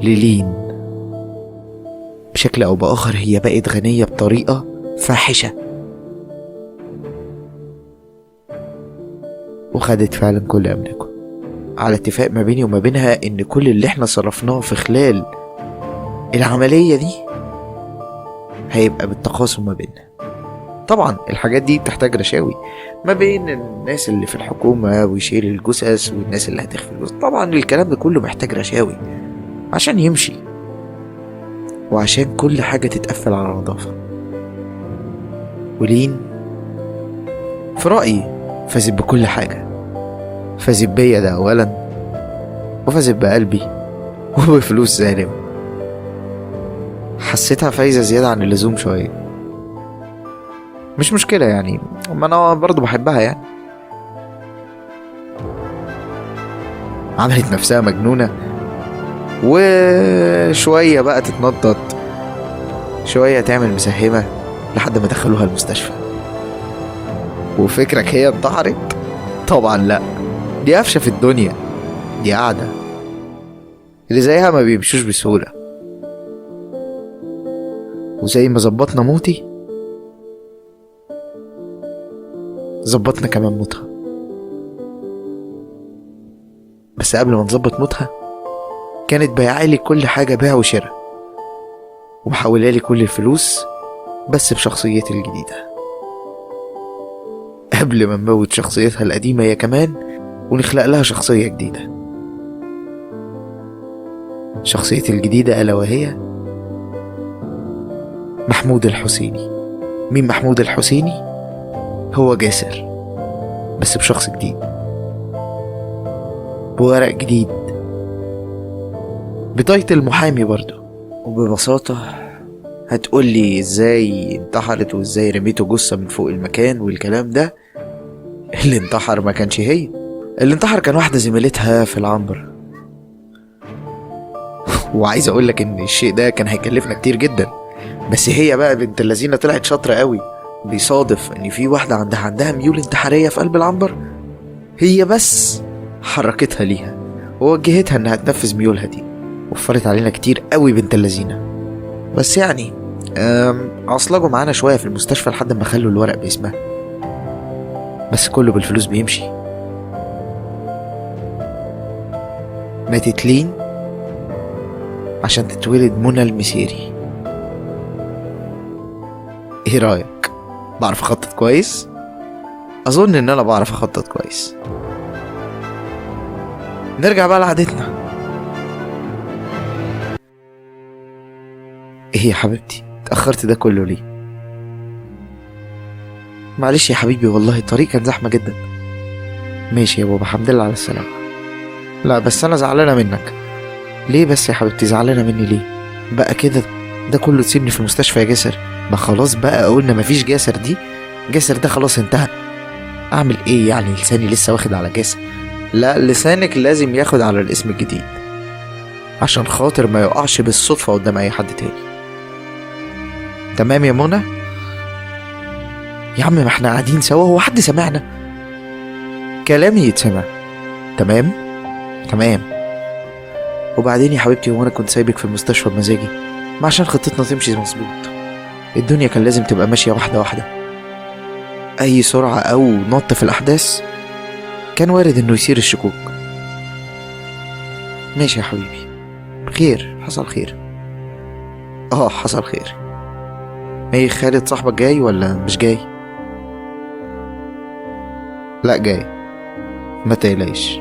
للين. بشكل او باخر هي بقت غنية بطريقة فاحشة، وخدت فعلا كل املاكه، على اتفاق ما بيني وما بينها ان كل اللي احنا صرفناه في خلال العملية دي هيبقى بالتقاسم ما بيننا. طبعا الحاجات دي بتحتاج رشاوي ما بين الناس اللي في الحكومة ويشيل الجثث والناس اللي هتخفي الجثث. طبعا الكلام ده كله محتاج رشاوي عشان يمشي، وعشان كل حاجة تتقفل على نظافة. ولين في رأيي فازت بكل حاجة، فازت بيا ده أولا، وفازت بقلبي وبفلوس سالم. حسيتها فايزة زيادة عن اللزوم شوية، مش مشكلة يعني، ما أنا برضو بحبها يعني. عملت نفسها مجنونة، وشوية بقى تتنطط، شوية تعمل مسهمة، لحد ما دخلوها المستشفى. وفكرك هي انتحرت؟ طبعا لا، دي قفشة في الدنيا، دي قاعدة، اللي زيها ما بيمشوش بسهولة. وزي ما ظبطنا موتي ظبطنا كمان موتها. بس قبل ما نظبط موتها كانت بايعالي كل حاجة بيع وشراء، ومحولالي كل الفلوس بس بشخصيتي الجديدة، قبل ما نموت شخصيتها القديمة هي كمان ونخلق لها شخصية جديدة. شخصيتي الجديدة ألا وهي محمود الحسيني. مين محمود الحسيني؟ هو جاسر بس بشخص جديد، بورق جديد، بتايتل المحامي برضو. وببساطة هتقولي ازاي انتحرت وازاي رميته جثة من فوق المكان والكلام ده. اللي انتحر ما كانش هي، اللي انتحر كان واحدة زميلتها في العنبر. وعايز اقولك ان الشيء ده كان هيكلفنا كتير جدا، بس هي بقى بنت اللذينة طلعت شاطرة قوي. بيصادف ان في واحدة عندها ميول انتحارية في قلب العنبر، هي بس حركتها ليها ووجهتها انها تنفذ ميولها دي. وفرت علينا كتير قوي بنت اللذينة. بس يعني عصلجوا معانا شوية في المستشفى لحد ما خلوا الورق باسمها، بس كله بالفلوس بيمشي. ماتت لين عشان تتولد منى المسيري. ايه رأيك؟ بعرف اخطط كويس؟ اظن ان انا بعرف اخطط كويس. نرجع بقى لعادتنا. ايه يا حبيبتي اتأخرت ده كله ليه؟ معلش يا حبيبي والله الطريق كان زحمة جدا. ماشي يا بابا، الحمد لله على السلامة. لا بس انا زعلانة منك. ليه بس يا حبيبتي زعلانة مني ليه؟ بقى كده ده كله تسيبني في المستشفى يا جاسر؟ ما خلاص بقى قلنا مفيش جاسر، دي جاسر ده خلاص انتهى. اعمل ايه يعني؟ لساني لسه واخد على جاسر. لا، لسانك لازم ياخد على الاسم الجديد عشان خاطر ما يقعش بالصدفة قدام اي حد تاني. تمام يا منى؟ يا عم ما احنا قاعدين سوا، هو حد سمعنا؟ كلامي يتسمع. تمام تمام. وبعدين يا حبيبتي هو انا كنت سايبك في المستشفى بمزاجي؟ ما عشان خطتنا تمشي مظبوط. الدنيا كان لازم تبقى ماشية واحدة واحدة. اي سرعة او نط في الاحداث كان وارد انه يثير الشكوك. ماشي يا حبيبي، خير، حصل خير. حصل خير. ايه خالد صاحبك جاي ولا مش جاي؟ لا جاي، ما تقلقش.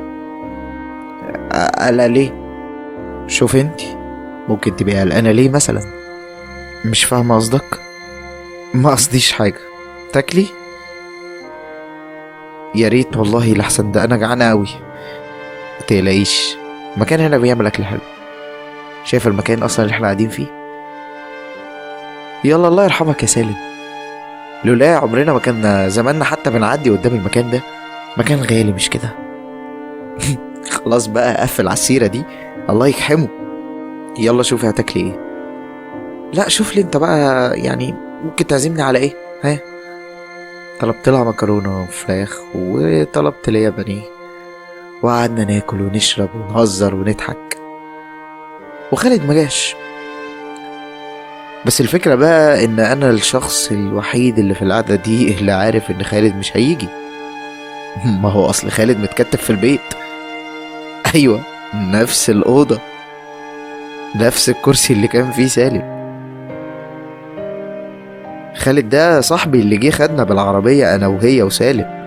قلق ليه؟ شوف انتي ممكن تبقى قلقانة ليه مثلا؟ مش فاهمة قصدك. ما قصديش حاجة. تاكلي؟ يا ريت والله، لحسن ده انا جعانة اوي. ما تقلقيش، المكان هنا بيعمل اكل حلو. شايف المكان اصلا اللي احنا قاعدين فيه؟ يلا الله يرحمك يا سالم، لولا عمرنا ما كان زماننا حتى بنعدي قدام المكان ده. مكان غالي مش كده؟ خلاص بقى قفل على السيرة دي، الله يكحمه. يلا شوفي هتاكلي ايه. لا شوف لي انت بقى، يعني ممكن تعزمني على ايه؟ ها، طلبت لها مكرونة وفراخ وطلبت ليا بانيه، وقعدنا ناكل ونشرب ونهزر ونضحك، وخالد مجاش. بس الفكرة بقى ان انا الشخص الوحيد اللي في القعدة دي اللي عارف ان خالد مش هيجي. ما هو اصل خالد متكتف في البيت. ايوه، نفس الأوضة، نفس الكرسي اللي كان فيه سالم. خالد ده صاحبي اللي جه خدنا بالعربية انا وهي وسالم،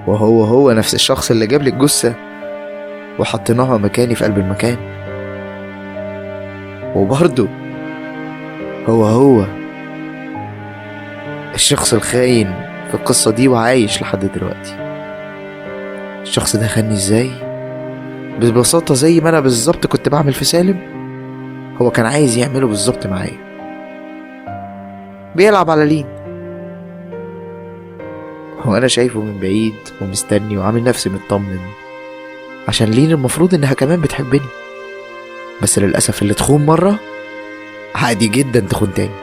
وهو نفس الشخص اللي جاب لي الجثة وحطيناها مكاني في قلب المكان. وبرضه هو الشخص الخاين في القصة دي وعايش لحد دلوقتي. الشخص ده خاني ازاي؟ ببساطة زي ما انا بالظبط كنت بعمل في سالم، هو كان عايز يعمله بالظبط معايا. بيلعب على لين، هو انا شايفه من بعيد ومستني وعامل نفسي مطمن، عشان لين المفروض انها كمان بتحبني. بس للأسف اللي تخون مرة عادي جدا تخون تاني.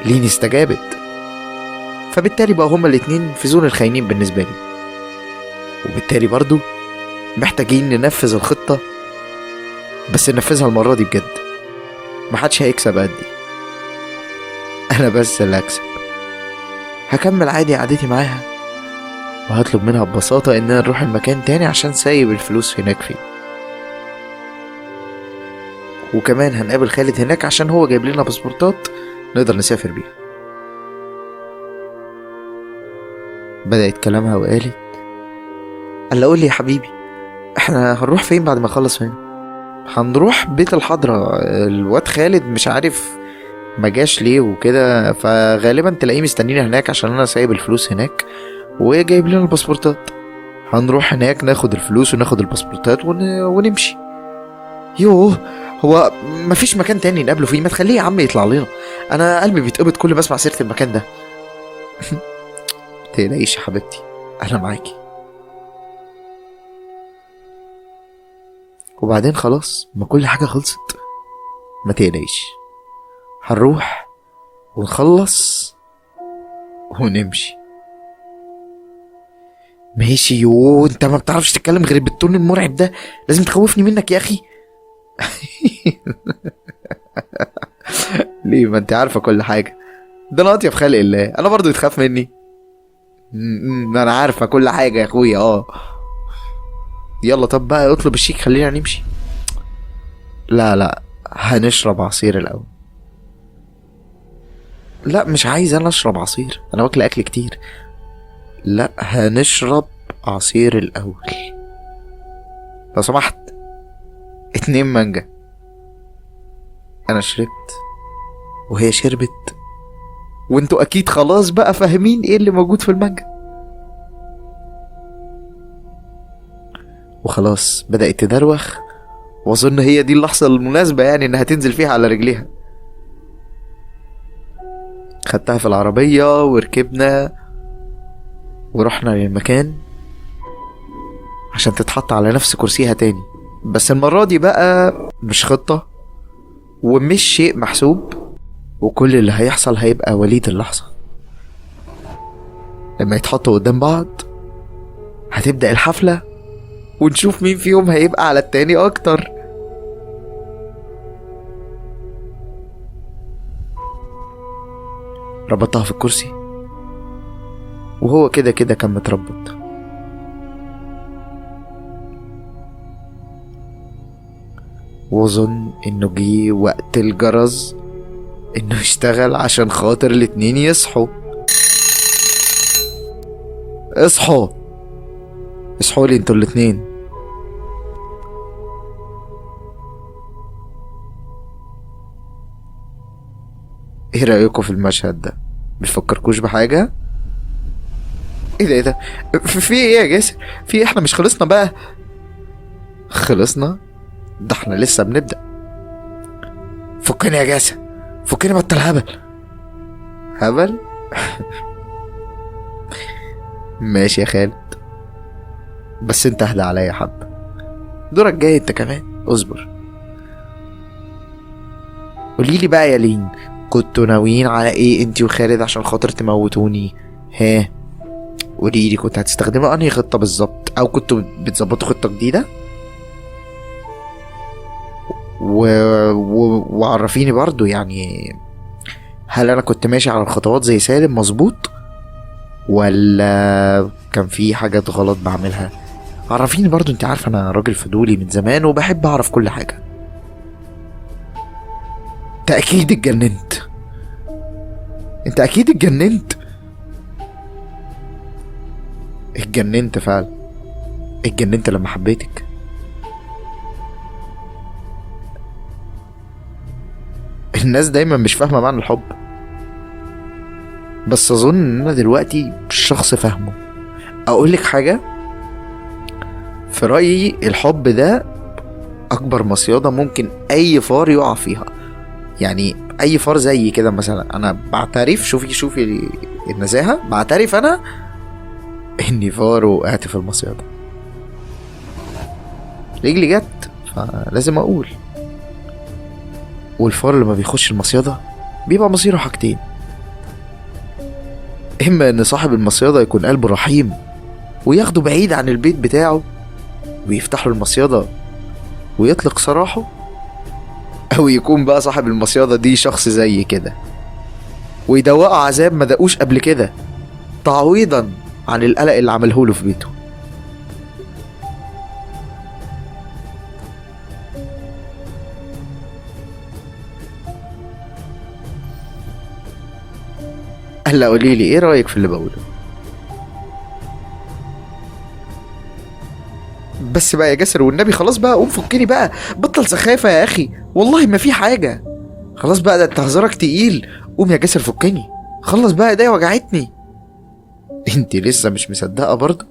لين استجابت، فبالتالي بقى هما الاتنين في زون الخاينين بالنسبة لي، وبالتالي برضو محتاجين ننفذ الخطة، بس ننفذها المرة دي بجد. محدش هيكسب قدي، انا بس اللي هكسب. هكمل عادي قعدتي معاها، وهطلب منها ببساطة اننا نروح المكان تاني عشان سايب الفلوس هناك فيه، وكمان هنقابل خالد هناك عشان هو جايب لنا باسبورتات نقدر نسافر بيها. بدأت كلامها وقالت: قال قول لي يا حبيبي، احنا هنروح فين بعد ما نخلص هنا؟ هنروح بيت الحضرة. الواد خالد مش عارف مجاش ليه وكده، فغالبا تلاقيه مستنينا هناك عشان انا سايب الفلوس هناك وجايب لنا الباسبورتات. هنروح هناك ناخد الفلوس وناخد الباسبورتات ونمشي. يوه، هو مفيش مكان تاني نقابله فيه؟ ما تخليه يا عم يطلع لنا، انا قلبي بيتقبض كل ما اسمع سيرة المكان ده. متقلقيش يا حبيبتي، انا معاكي. وبعدين خلاص، ما كل حاجة خلصت، ما تقلقيش، هنروح ونخلص ونمشي. ماشي. يوه، انت ما بتعرفش تتكلم غير بالتون المرعب ده، لازم تخوفني منك يا اخي. ليه؟ ما انت عارفة كل حاجة، ده انا اطيب خلق الله، انا برضو يتخاف مني؟ انا عارفة كل حاجة يا اخويا. يلا طب بقى اطلب الشيك خلينا نمشي. لا، هنشرب عصير الاول. لا مش عايز انا اشرب عصير، انا واكل اكل كتير. لا، هنشرب عصير الاول لو سمحت. 2 مانجا. انا شربت وهي شربت، وانتوا اكيد خلاص بقى فاهمين ايه اللي موجود في المانجا. وخلاص بدأت تدروخ، واظن هي دي اللحظة المناسبة يعني انها تنزل فيها على رجليها. خدتها في العربية وركبنا ورحنا للمكان عشان تتحط على نفس كرسيها تاني، بس المرة دي بقى مش خطة ومش شيء محسوب، وكل اللي هيحصل هيبقى وليد اللحظة. لما يتحطوا قدام بعض هتبدأ الحفلة، ونشوف مين فيهم هيبقى على التاني اكتر. ربطها في الكرسي، وهو كده كان متربط. واظن انه جه وقت الجرس انه يشتغل عشان خاطر الاتنين يصحوا. اصحوا لي انتوا الاتنين. ايه رأيكم في المشهد ده؟ بيفكركوش بحاجة؟ ايه ده في ايه يا جاسر؟ في ايه؟ احنا مش خلصنا بقى؟ خلصنا؟ ده احنا لسه بنبدأ. فكني يا جاسر، فكني، بطل هبل. ماشي يا خالد، بس انت اهدى عليا حبة، دورك جاي انت كمان، اصبر. قوليلي بقى يا لين، كنتوا ناويين على ايه انتي وخالد عشان خاطر تموتوني؟ ها، قوليلي كنت هتستخدموا انهي خطة بالظبط، او كنتوا بتظبطوا خطة جديدة؟ وعرفيني برضو يعني، هل انا كنت ماشي على الخطوات زي سالم مظبوط، ولا كان في حاجات غلط بعملها؟ عرفيني برضو، انت عارفة انا راجل فضولي من زمان وبحب اعرف كل حاجة. انت اكيد اتجننت، انت اكيد اتجننت. اتجننت فعلا، اتجننت لما حبيتك. الناس دايما مش فاهمة معنى الحب، بس اظن ان انا دلوقتي شخص فاهمه. اقولك حاجة، في رأيي الحب ده اكبر مصيدة ممكن اي فار يقع فيها. يعني اي فار زي كده مثلا، انا بعترف، شوفي النزاهة، بعترف انا اني فار وقعت في المصيدة، رجلي جت فلازم اقول. والفار لما بيخش المصيدة بيبقى مصيره حاجتين: اما ان صاحب المصيدة يكون قلبه رحيم وياخده بعيد عن البيت بتاعه ويفتح له المصيدة ويطلق سراحه، او يكون بقى صاحب المصيدة دي شخص زي كده ويدوقه عذاب ما دقوش قبل كده، تعويضا عن القلق اللي عملهوله في بيته. هلا قوليلي ايه رأيك في اللي بقوله؟ بس بقى يا جاسر والنبي، خلاص بقى قوم فكني بقى، بطل سخافة يا اخي، والله ما في حاجة. خلاص بقى، ده انت هزارك تقيل، قوم يا جاسر فكني، خلص بقى، ايديا وجعتني. انت لسه مش مصدقة برضه؟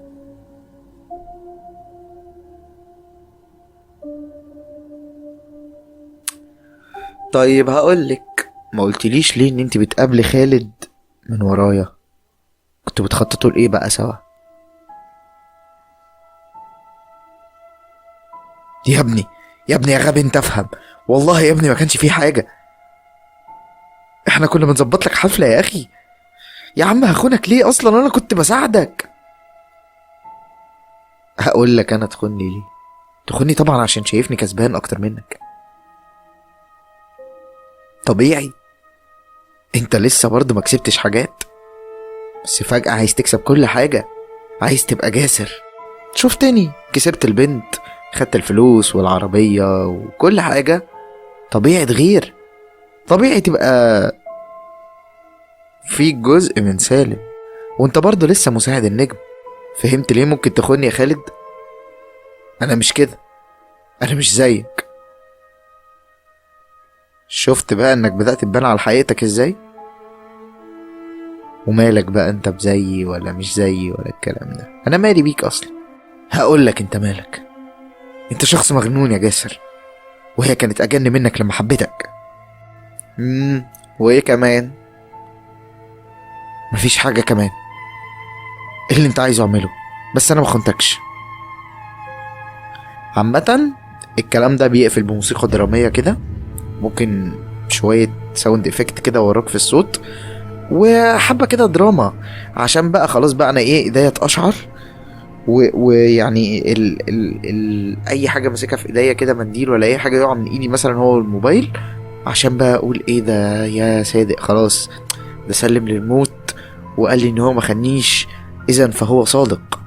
طيب هقولك، ما قلتليش ليه ان انت بتقابلي خالد من ورايا؟ كنتوا بتخططوا لايه بقى سوا؟ يا ابني، يا ابني يا غبي انت، افهم، والله يا ابني ما كانش فيه حاجة، احنا كنا بنظبط لك حفلة يا اخي. يا عم هخونك ليه اصلا، انا كنت بساعدك. هقول لك انا تخوني ليه؟ تخوني طبعا عشان شايفني كسبان اكتر منك. طبيعي، انت لسه برضه ما كسبتش حاجات، بس فجأة عايز تكسب كل حاجة، عايز تبقى جاسر. شفتني كسبت البنت، خدت الفلوس والعربية وكل حاجة، طبيعي تغير، طبيعي تبقى في جزء من سالم. وانت برضه لسه مساعد النجم. فهمت ليه ممكن تخوني يا خالد؟ انا مش كده، انا مش زيك. شفت بقى انك بدأت تبان على حقيقتك ازاي؟ ومالك بقى انت بزيي ولا مش زيي ولا الكلام ده، انا مالي بيك اصلا. هقولك انت مالك، انت شخص مجنون يا جاسر، وهي كانت اجن منك لما حبيتك. وايه كمان؟ مفيش حاجة كمان، اللي انت عايزه اعمله، بس انا ما خنتكش. عامة الكلام ده بيقفل بموسيقى درامية كده، ممكن شوية ساوند افكت كده وراك في الصوت، وحبة كده دراما، عشان بقى خلاص بقى انا ايه، ايديا اتقشعر، ويعني اي حاجة ماسكها في ايديا كده، منديل ولا اي حاجة يقع من ايدي مثلا هو الموبايل، عشان بقى اقول ايه ده يا صادق، خلاص ده سلم للموت وقال لي ان هو ما خنيش، اذا فهو صادق.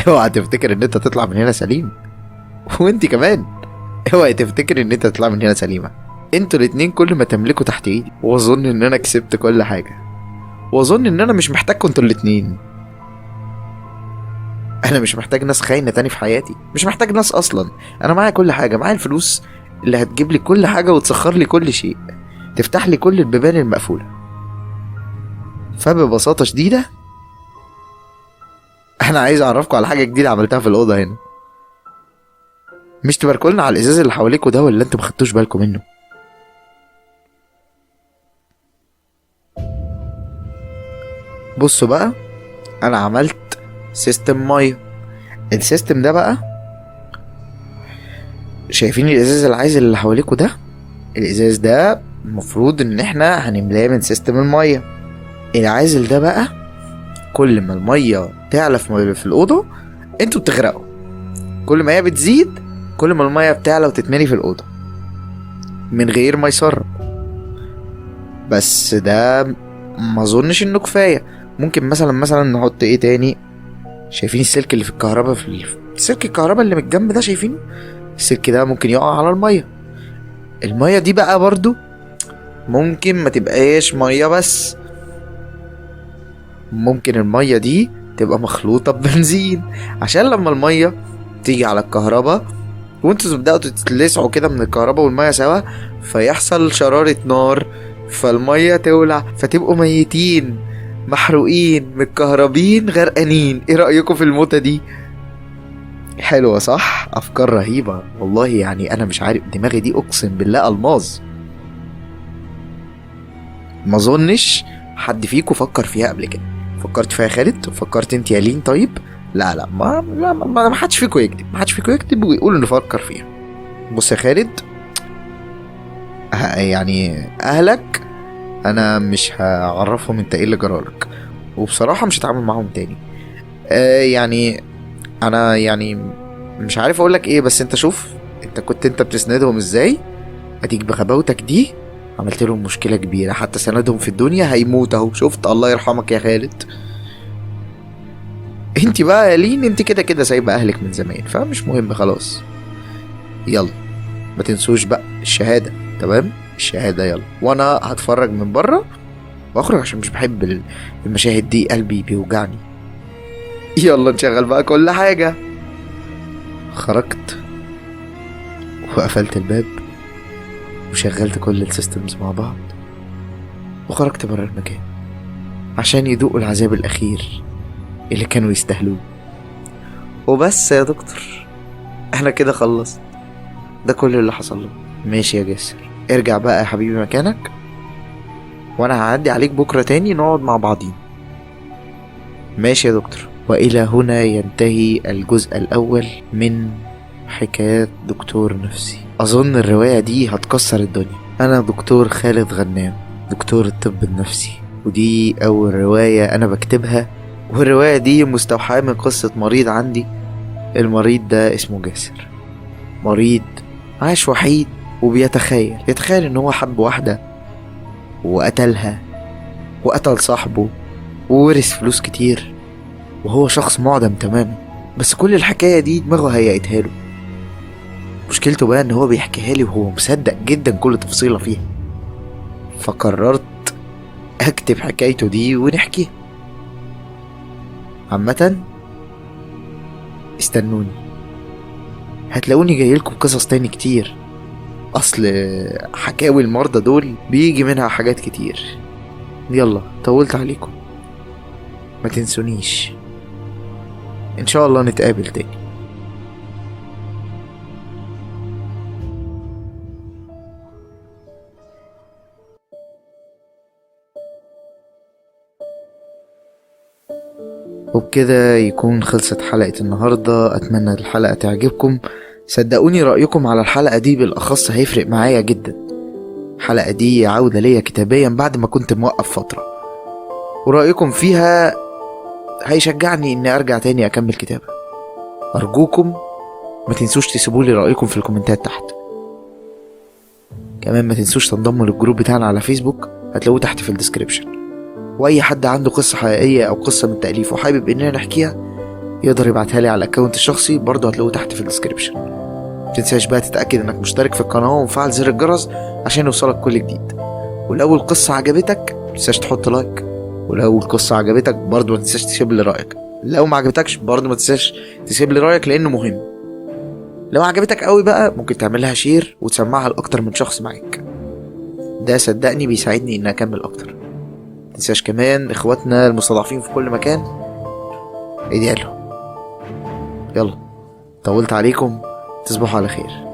اوعى تفتكر ان انت تطلع من هنا سليم، وانت كمان اوعى تفتكر ان انت تطلع من هنا سليمة. انتوا الاتنين كل ما تملكوا تحت ايدي، واظن ان انا كسبت كل حاجة، واظن ان انا مش محتاجكم انتوا الاتنين. انا مش محتاج ناس خاينة تاني في حياتي، مش محتاج ناس اصلا. انا معايا كل حاجة، معايا الفلوس اللي هتجيب لي كل حاجة وتسخر لي كل شيء، تفتح لي كل البيبان المقفولة. فببساطة شديدة انا عايز اعرفكم على حاجة جديدة عملتها في الأوضة هنا. مش تباركولنا على الازاز اللي حواليكوا ده، ولا انتوا مخدتوش بالكم منه؟ بصوا بقى، انا عملت سيستم ميه. السيستم ده بقى شايفين الازاز العازل اللي حواليكوا ده؟ الازاز ده المفروض ان احنا هنملاه من سيستم المية. العازل ده بقى كل ما المية تعلى في الأوضة انتوا بتغرقوا، كل ما هي بتزيد كل ما المية بتعلى وتتملي في الأوضة من غير ما يسرب. بس ده ما اظنش انه كفاية. ممكن مثلا نحط ايه تاني؟ شايفين السلك اللي في الكهرباء، سلك الكهرباء اللي من الجنب ده، شايفين السلك ده ممكن يقع على المية. المية دي بقى برضو ممكن ما تبقاش مية بس، ممكن المية دي تبقى مخلوطة ببنزين، عشان لما المية تيجي على الكهرباء وانتوا تبدأوا تتلسعوا كده من الكهرباء والمية سوا، فيحصل شرارة نار فالمية تولع فتبقوا ميتين محروقين متكهربين غرقانين. ايه رأيكم في الموتة دي؟ حلوة صح؟ افكار رهيبة والله. يعني انا مش عارف، دماغي دي اقسم بالله الماظ. ما اظنش حد فيكم فكر فيها قبل كده. فكرت فيها يا خالد؟ فكرت انت يا لين؟ طيب لا ما حدش فيكم يكذب، ما حدش فيكم يكذب ويقول انه فكر فيها. بص يا خالد، يعني اهلك انا مش هعرفهم انت ايه اللي جرالك، وبصراحة مش هتعامل معاهم تاني. يعني انا يعني مش عارف اقولك ايه، بس انت شوف انت كنت بتسندهم ازاي، اديك بغباوتك دي عملت لهم مشكلة كبيرة. حتى سندهم في الدنيا هيموت اهو، شفت؟ الله يرحمك يا خالد. انت بقى يا لين انت كده كده سايبه اهلك من زمان، فمش مهم خلاص. يلا ما تنسوش بقى الشهادة، تمام؟ الشهادة يلا، وانا هتفرج من بره واخرج عشان مش بحب المشاهد دي، قلبي بيوجعني. يلا نشغل بقى كل حاجة. خرجت وقفلت الباب وشغلت كل السيستمز مع بعض وخرجت برا المكان عشان يدوقوا العذاب الأخير اللي كانوا يستاهلوه. وبس يا دكتور، احنا كده خلصت. ده كل اللي حصل له. ماشي يا جاسر، ارجع بقى يا حبيبي مكانك، وانا هعدي عليك بكرة تاني نقعد مع بعضين. ماشي يا دكتور. وإلى هنا ينتهي الجزء الأول من حكايات دكتور نفسي. أظن الرواية دي هتكسر الدنيا. أنا دكتور خالد غنام، دكتور الطب النفسي، ودي أول رواية أنا بكتبها، والرواية دي مستوحاة من قصة مريض عندي. المريض ده اسمه جاسر، مريض عاش وحيد وبيتخيل إن هو حب واحدة وقتلها وقتل صاحبه وورث فلوس كتير، وهو شخص معدم تماما. بس كل الحكاية دي دماغه هيئتها له. مشكلته بقى ان هو بيحكيها لي وهو مصدق جدا كل تفصيلة فيها، فقررت اكتب حكايته دي ونحكيها. عامة استنوني، هتلاقوني جايلكم قصص تاني كتير. اصل حكاوي المرضى دول بيجي منها حاجات كتير. يلا طولت عليكم، ما تنسونيش. ان شاء الله نتقابل تاني. وبكده يكون خلصت حلقة النهاردة. اتمنى الحلقة تعجبكم. صدقوني رأيكم على الحلقة دي بالأخص هيفرق معايا جدا. الحلقة دي عودة ليا كتابيا بعد ما كنت موقف فترة، ورأيكم فيها هيشجعني اني ارجع تاني اكمل كتابة. ارجوكم ما تنسوش تسيبولي رأيكم في الكومنتات تحت. كمان ما تنسوش تنضموا للجروب بتاعنا على فيسبوك، هتلاقوه تحت في الديسكريبشن. واي حد عنده قصة حقيقية او قصة من تأليف وحابب اننا نحكيها يقدر يبعتها لي على الاكونت الشخصي، برضه هتلاقوه تحت في الديسكريبشن. متنساش بقى تتأكد انك مشترك في القناة ومفعل زر الجرس عشان يوصلك كل جديد. ولو القصة عجبتك متنساش تحط لايك، ولو القصة عجبتك برضه ما تنساش تسيب لي رأيك. لو ما عجبتكش برضه ما تنساش تسيب لي رأيك لانه مهم. لو عجبتك قوي بقى ممكن تعملها شير وتسمعها لأكتر من شخص معاك، ده صدقني بيساعدني ان اكمل اكتر. متنساش كمان اخواتنا المستضعفين في كل مكان ادعي لهم. يلا طولت عليكم، تصبحوا على خير.